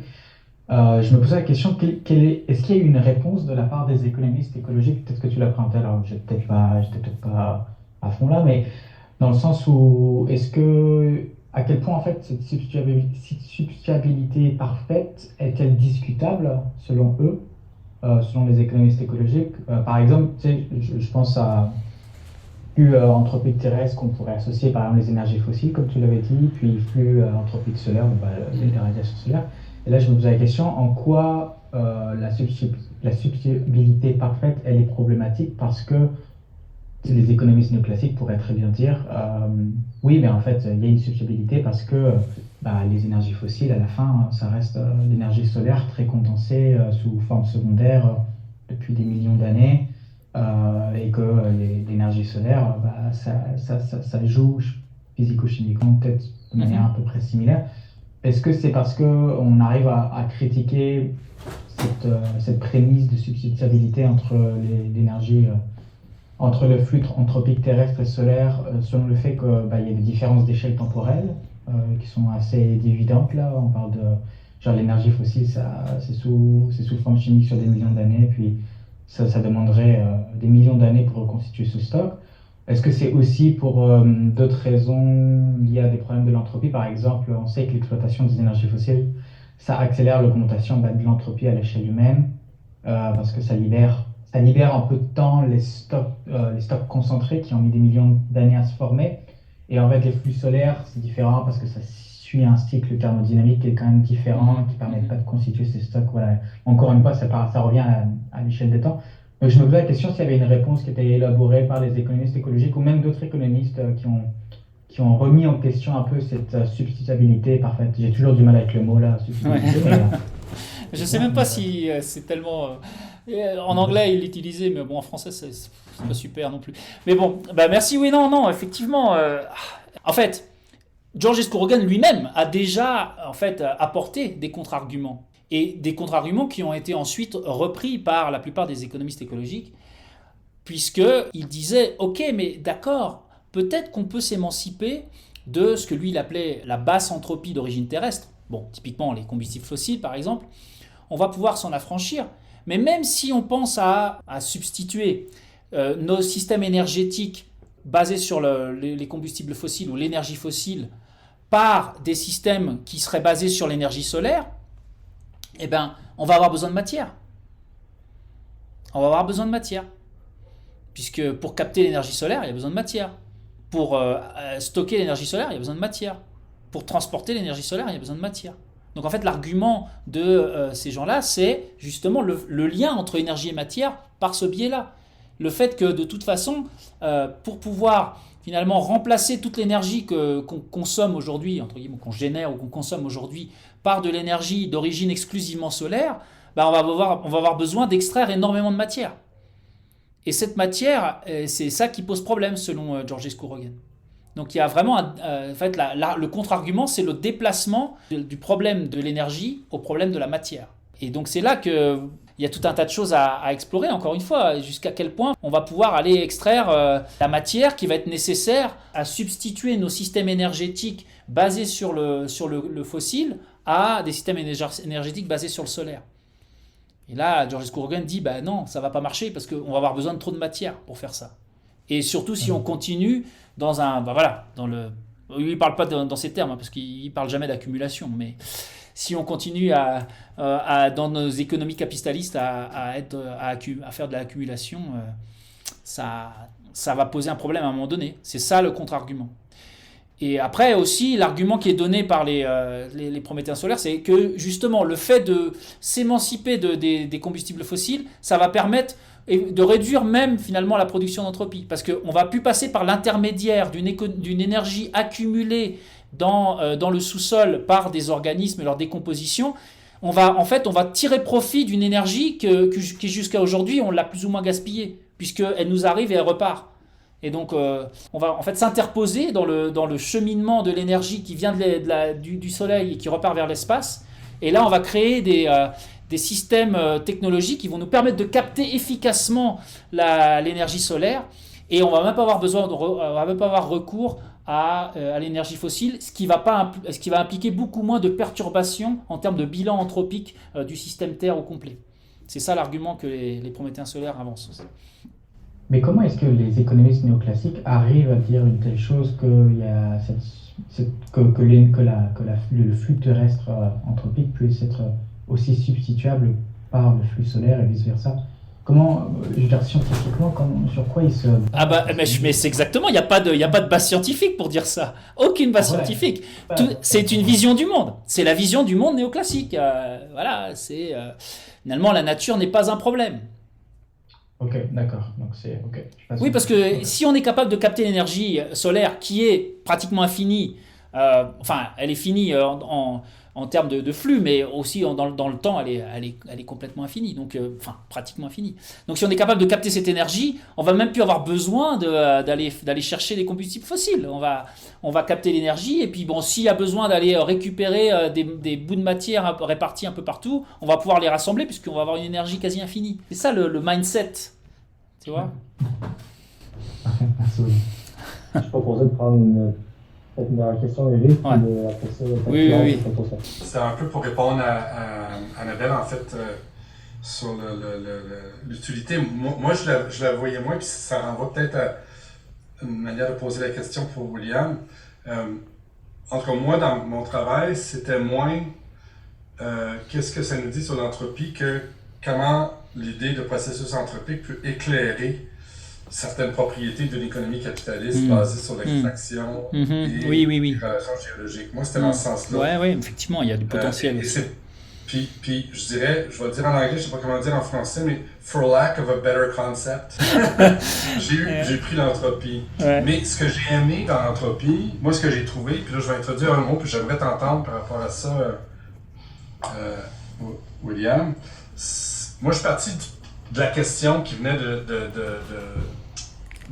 Je me posais la question, est-ce qu'il y a eu une réponse de la part des économistes écologiques? Peut-être que tu l'as présenté, alors j'étais peut-être pas à fond là, mais dans le sens où, à quel point en fait cette substituabilité parfaite est-elle discutable selon eux? Selon les économistes écologiques. Par exemple, je pense à flux anthropique terrestre qu'on pourrait associer par exemple les énergies fossiles, comme tu l'avais dit, puis flux anthropique solaire, les radiations solaires. Et là, je me posais la question, en quoi la substituabilité parfaite, elle est problématique, parce que les économistes néoclassiques pourraient très bien dire oui, mais en fait, il y a une substituabilité parce que les énergies fossiles, à la fin, ça reste l'énergie solaire très condensée sous forme secondaire depuis des millions d'années et que l'énergie solaire, ça joue physico-chimiquement peut-être de manière à peu près similaire. Est-ce que c'est parce qu'on arrive à critiquer cette prémisse de substituabilité entre l'énergie entre le flux anthropique terrestre et solaire, selon le fait qu'il y a des différences d'échelle temporelle qui sont assez évidentes là. On parle de genre l'énergie fossile, c'est sous forme chimique sur des millions d'années, puis ça demanderait des millions d'années pour reconstituer ce stock. Est-ce que c'est aussi pour d'autres raisons liées à des problèmes de l'entropie? Par exemple, on sait que l'exploitation des énergies fossiles, ça accélère l'augmentation de l'entropie à l'échelle humaine parce que ça libère en peu de temps les stocks concentrés qui ont mis des millions d'années à se former. Et en fait, les flux solaires, c'est différent parce que ça suit un cycle thermodynamique qui est quand même différent, qui ne permet pas de constituer ces stocks. Voilà. Encore une fois, ça revient à l'échelle des temps. Donc, je me posais la question s'il y avait une réponse qui était élaborée par les économistes écologiques ou même d'autres économistes qui ont remis en question un peu cette substituabilité parfaite. J'ai toujours du mal avec le mot là, substituabilité. Ouais. Je ne sais même pas si c'est tellement... en anglais, il l'utilisait, mais bon, en français, c'est pas super non plus. Mais bon, merci. Oui, non, effectivement. En fait, Georges Scourogan lui-même a déjà apporté des contre-arguments. Et des contre-arguments qui ont été ensuite repris par la plupart des économistes écologiques, puisqu'il disait « Ok, mais d'accord, peut-être qu'on peut s'émanciper de ce que lui, il appelait la basse entropie d'origine terrestre. Bon, typiquement les combustibles fossiles, par exemple. On va pouvoir s'en affranchir. Mais même si on pense à substituer nos systèmes énergétiques basés sur les combustibles fossiles ou l'énergie fossile par des systèmes qui seraient basés sur l'énergie solaire, eh ben, on va avoir besoin de matière. On va avoir besoin de matière. Puisque pour capter l'énergie solaire, il y a besoin de matière. Pour stocker l'énergie solaire, il y a besoin de matière. Pour transporter l'énergie solaire, il y a besoin de matière. Donc en fait, l'argument de ces gens-là, c'est justement le lien entre énergie et matière par ce biais-là. Le fait que de toute façon, pour pouvoir finalement remplacer toute l'énergie qu'on consomme aujourd'hui, entre guillemets, qu'on génère ou qu'on consomme aujourd'hui par de l'énergie d'origine exclusivement solaire, on va avoir besoin d'extraire énormément de matière. Et cette matière, c'est ça qui pose problème selon Georges Scourogan. Donc il y a vraiment, le contre-argument, c'est le déplacement du problème de l'énergie au problème de la matière. Et donc c'est là qu'il y a tout un tas de choses à explorer, encore une fois, jusqu'à quel point on va pouvoir aller extraire la matière qui va être nécessaire à substituer nos systèmes énergétiques basés sur le fossile à des systèmes énergétiques basés sur le solaire. Et là, Georges Scourogan dit, non, ça ne va pas marcher parce qu'on va avoir besoin de trop de matière pour faire ça. Et surtout si on continue dans un... il ne parle pas dans ces termes, parce qu'il ne parle jamais d'accumulation, mais si on continue dans nos économies capitalistes à faire de l'accumulation, ça va poser un problème à un moment donné. C'est ça le contre-argument. Et après aussi, l'argument qui est donné par les prométhéens solaires, c'est que justement le fait de s'émanciper des combustibles fossiles, ça va permettre de réduire même finalement la production d'entropie. Parce qu'on ne va plus passer par l'intermédiaire d'une énergie accumulée dans le sous-sol par des organismes et leur décomposition. On va tirer profit d'une énergie qui jusqu'à aujourd'hui, on l'a plus ou moins gaspillée, puisqu'elle nous arrive et elle repart. Et donc, on va en fait s'interposer dans le cheminement de l'énergie qui vient du Soleil et qui repart vers l'espace. Et là, on va créer des systèmes technologiques qui vont nous permettre de capter efficacement l'énergie solaire. Et on ne va même pas avoir recours à l'énergie fossile, ce qui va impliquer beaucoup moins de perturbations en termes de bilan anthropique du système Terre au complet. C'est ça l'argument que les prométhéens solaires avancent aussi. Mais comment est-ce que les économistes néoclassiques arrivent à dire une telle chose qu'il y a le flux terrestre anthropique puisse être aussi substituable par le flux solaire et vice-versa? Comment, je veux dire, scientifiquement, sur quoi ils se... mais c'est exactement, il n'y a pas de base scientifique pour dire ça. Aucune base scientifique. C'est une vision du monde. C'est la vision du monde néoclassique. Finalement, la nature n'est pas un problème. Ok, d'accord. Donc c'est ok. Oui, parce que Ok. si on est capable de capter l'énergie solaire qui est pratiquement infinie, enfin, elle est finie en termes de flux, mais aussi dans le temps, elle est complètement infinie, donc, enfin, pratiquement infinie. Donc, si on est capable de capter cette énergie, on va même plus avoir besoin d'aller chercher des combustibles fossiles. On va capter l'énergie, et puis, bon, s'il y a besoin d'aller récupérer des bouts de matière répartis un peu partout, on va pouvoir les rassembler, puisqu'on va avoir une énergie quasi infinie. C'est ça le mindset, tu vois? Parfait, merci William. Je proposais de prendre peut-être une dernière question, Eric, Ouais. puis après ça, peut-être Oui, Claude, oui, peut-être pour ça. C'était un peu pour répondre à Annabelle, en fait, sur l'utilité. Moi, je la voyais moins, puis ça renvoie peut-être à une manière de poser la question pour William. En tout cas, moi, dans mon travail, c'était moins qu'est-ce que ça nous dit sur l'entropie que comment l'idée de processus anthropique peut éclairer certaines propriétés d'une économie capitaliste basée sur l'extraction Mhm. et Oui, oui, les oui. relations géologiques. Moi, c'était dans ce sens-là. Ouais, ouais, effectivement, il y a du potentiel Et aussi. puis, je dirais, je vais le dire en anglais, je ne sais pas comment le dire en français, mais for lack of a better concept, j'ai pris l'entropie. Ouais. Mais ce que j'ai aimé dans l'entropie, moi, ce que j'ai trouvé, puis là, je vais introduire un mot, puis j'aimerais t'entendre par rapport à ça, William. Moi, je suis parti de la question qui venait de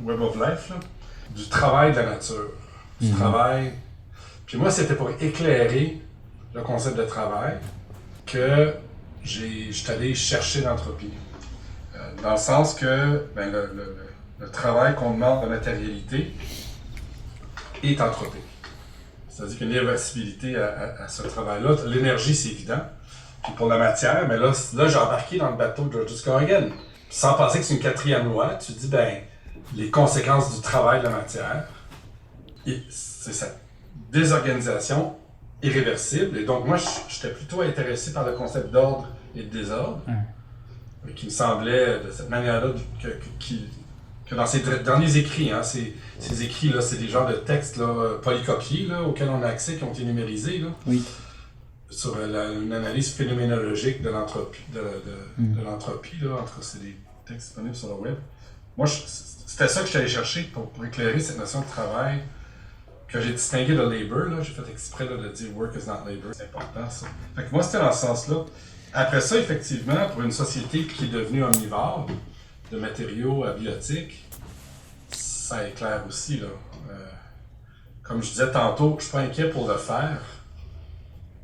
Web of Life, là, du travail de la nature. Du travail. Puis moi, c'était pour éclairer le concept de travail que je suis allé chercher l'entropie. Dans le sens que ben, le travail qu'on demande de matérialité est anthropique. C'est-à-dire qu'il y a une irréversibilité à ce travail-là. L'énergie, c'est évident. Puis pour la matière, mais là j'ai embarqué dans le bateau de George Corrigan. Sans penser que c'est une quatrième loi, tu dis, ben, les conséquences du travail de la matière, c'est cette désorganisation irréversible. Et donc, moi, j'étais plutôt intéressé par le concept d'ordre et de désordre, qui me semblait, de cette manière-là, que dans ses derniers écrits, hein, ces écrits-là, c'est des genres de textes là, polycopiés là, auxquels on a accès, qui ont été numérisés, là, Oui. sur une analyse phénoménologique de l'entropie. De l'entropie, là, en tout cas, c'est des textes disponibles sur le web. Moi, c'était ça que je suis allé chercher pour éclairer cette notion de travail que j'ai distingué de labor. Là. J'ai fait exprès là, de dire work is not labor. C'est important, ça. Fait que moi, c'était dans ce sens-là. Après ça, effectivement, pour une société qui est devenue omnivore, de matériaux abiotiques, ça éclaire aussi. Là. Comme je disais tantôt, je suis pas inquiet pour le faire,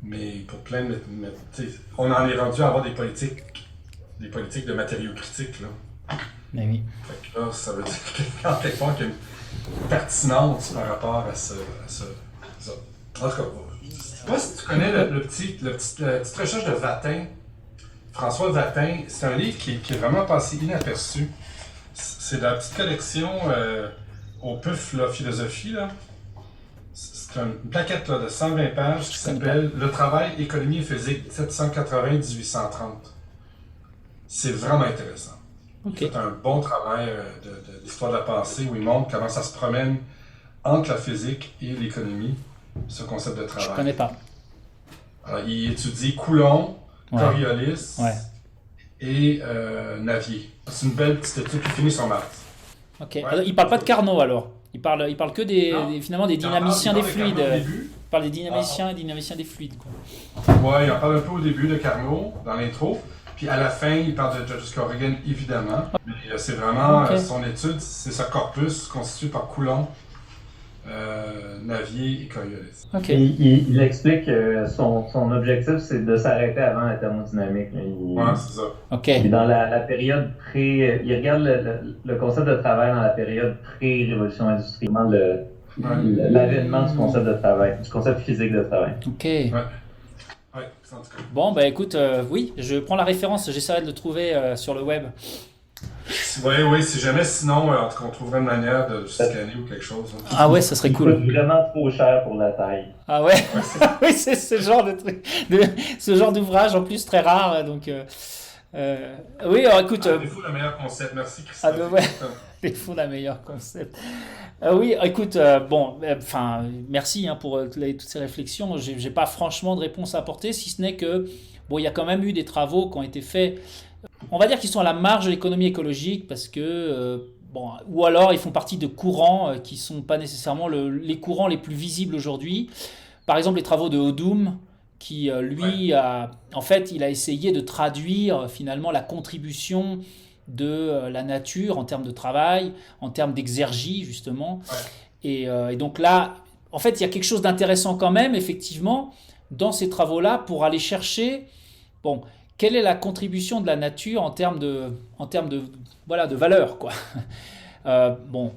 mais pour plein de... on en est rendu à avoir des politiques de matériaux critiques. Là. Mais oui. Fait que là, ça veut dire qu'en quelque part, qu'il y a une pertinence par rapport à ça. En tout cas, je sais pas si tu connais la petite recherche de Vatin. François Vatin, c'est un livre qui est vraiment passé inaperçu. C'est de la petite collection au PUF, la philosophie. Là. C'est une plaquette là, de 120 pages qui s'appelle « Le travail, économie et physique, 1780-1830 ». C'est vraiment intéressant. Okay. C'est un bon travail d'histoire de la pensée où il montre comment ça se promène entre la physique et l'économie, ce concept de travail. Je connais pas. Alors, il étudie Coulomb, Coriolis et Navier. C'est une belle petite étude qui finit sur Mars. Ok. Ouais. Alors, il parle pas de Carnot alors. Il parle que finalement des dynamiciens des fluides. Il parle des dynamiciens des fluides. Ouais, il en parle un peu au début de Carnot, dans l'intro. Puis à la fin, il parle de George Corrigan, évidemment. Mais c'est vraiment son étude, c'est ce corpus constitué par Coulomb, Navier et Coriolis. Okay. Il explique que son objectif, c'est de s'arrêter avant la thermodynamique. Ouais, c'est ça. Okay. Dans la période il regarde le concept de travail dans la période pré-révolution industrielle, l'avènement du concept de travail, du concept physique de travail. Ok. Ouais. Bon, bah écoute, oui, je prends la référence, j'essaierai de le trouver sur le web. Oui, si jamais, sinon, en tout cas, on trouverait une manière de scanner ou quelque chose. Hein. Ah ouais, ça serait cool. Ça coûte vraiment trop cher pour la taille. Ah ouais, oui, c'est ce genre de truc, ce genre d'ouvrage en plus très rare, donc... oui, alors écoute... défaut d'un meilleur concept, merci Christophe. Défaut d'un meilleur concept. Oui, écoute, merci pour toutes ces réflexions. J'ai pas franchement de réponse à apporter, si ce n'est que, bon, il y a quand même eu des travaux qui ont été faits on va dire qu'ils sont à la marge de l'économie écologique parce que, bon, ou alors ils font partie de courants qui ne sont pas nécessairement les courants les plus visibles aujourd'hui. Par exemple, les travaux de Odum, qui lui, en fait, il a essayé de traduire finalement la contribution de la nature en termes de travail, en termes d'exergie justement. Et donc là, en fait, il y a quelque chose d'intéressant quand même, effectivement, dans ces travaux-là, pour aller chercher, bon, quelle est la contribution de la nature en termes de voilà, de valeur, quoi. Bon,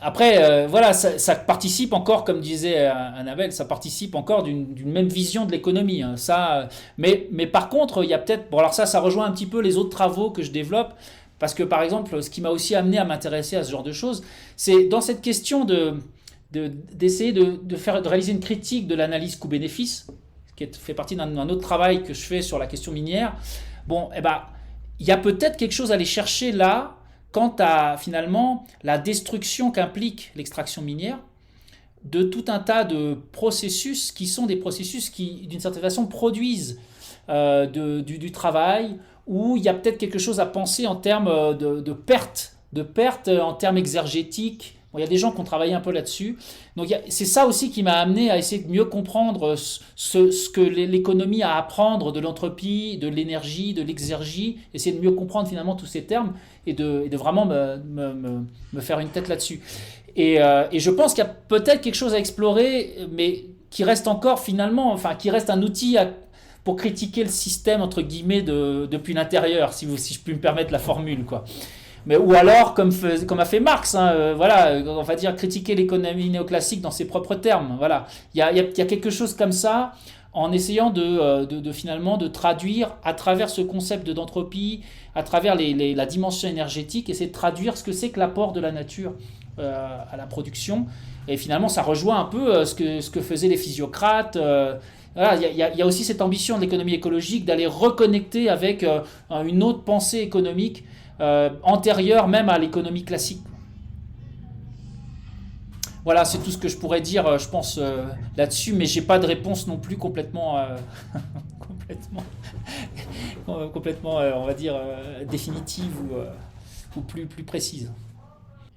après, voilà, ça participe encore, comme disait Annabelle, ça participe encore d'une même vision de l'économie. Hein, ça, mais par contre, il y a peut-être, bon, alors ça rejoint un petit peu les autres travaux que je développe, parce que par exemple, ce qui m'a aussi amené à m'intéresser à ce genre de choses, c'est dans cette question d'essayer de réaliser une critique de l'analyse coût-bénéfice, qui fait partie d'un autre travail que je fais sur la question minière. Bon, eh ben, il y a peut-être quelque chose à aller chercher là, quant à finalement la destruction qu'implique l'extraction minière de tout un tas de processus qui sont des processus qui, d'une certaine façon, produisent du travail, où il y a peut-être quelque chose à penser en termes de perte en termes exergétiques. Bon, il y a des gens qui ont travaillé un peu là-dessus. Donc c'est ça aussi qui m'a amené à essayer de mieux comprendre ce que l'économie a à apprendre de l'entropie, de l'énergie, de l'exergie, essayer de mieux comprendre finalement tous ces termes et de vraiment me faire une tête là-dessus. Et je pense qu'il y a peut-être quelque chose à explorer, mais qui reste encore finalement, enfin qui reste un outil pour critiquer le système entre guillemets depuis l'intérieur, si je puis me permettre la formule, quoi. Mais, ou alors, comme a fait Marx, hein, voilà, on va dire critiquer l'économie néoclassique dans ses propres termes. Voilà. Il y a quelque chose comme ça, en essayant de finalement de traduire à travers ce concept d'entropie, à travers la dimension énergétique, essayer de traduire ce que c'est que l'apport de la nature à la production. Et finalement, ça rejoint un peu ce que faisaient les physiocrates. Voilà, il y a aussi cette ambition de l'économie écologique d'aller reconnecter avec une autre pensée économique antérieure même à l'économie classique. Voilà, c'est tout ce que je pourrais dire, je pense, là-dessus, mais j'ai pas de réponse non plus complètement, on va dire, définitive ou plus précise.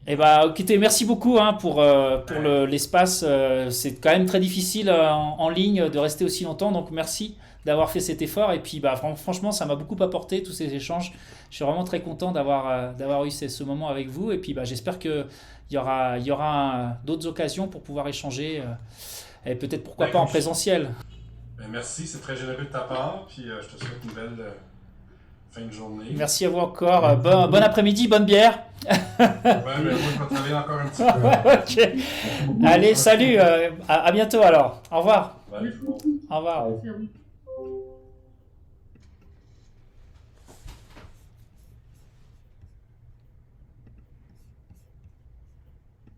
Eh ben, écoutez, merci beaucoup pour l'espace. C'est quand même très difficile en ligne de rester aussi longtemps, donc merci d'avoir fait cet effort. Et puis, franchement, ça m'a beaucoup apporté, tous ces échanges. Je suis vraiment très content d'avoir eu ce moment avec vous. Et puis, j'espère qu'il y aura d'autres occasions pour pouvoir échanger, et peut-être pourquoi pas en présentiel. Merci, c'est très généreux de ta part. Puis, je te souhaite une belle fin de journée. Merci à vous encore. Bon après-midi, bonne bière. Moi, je vais travailler encore un petit peu. Okay. Allez, salut. À bientôt alors. Au revoir. Ouais, Au revoir. Merci à vous.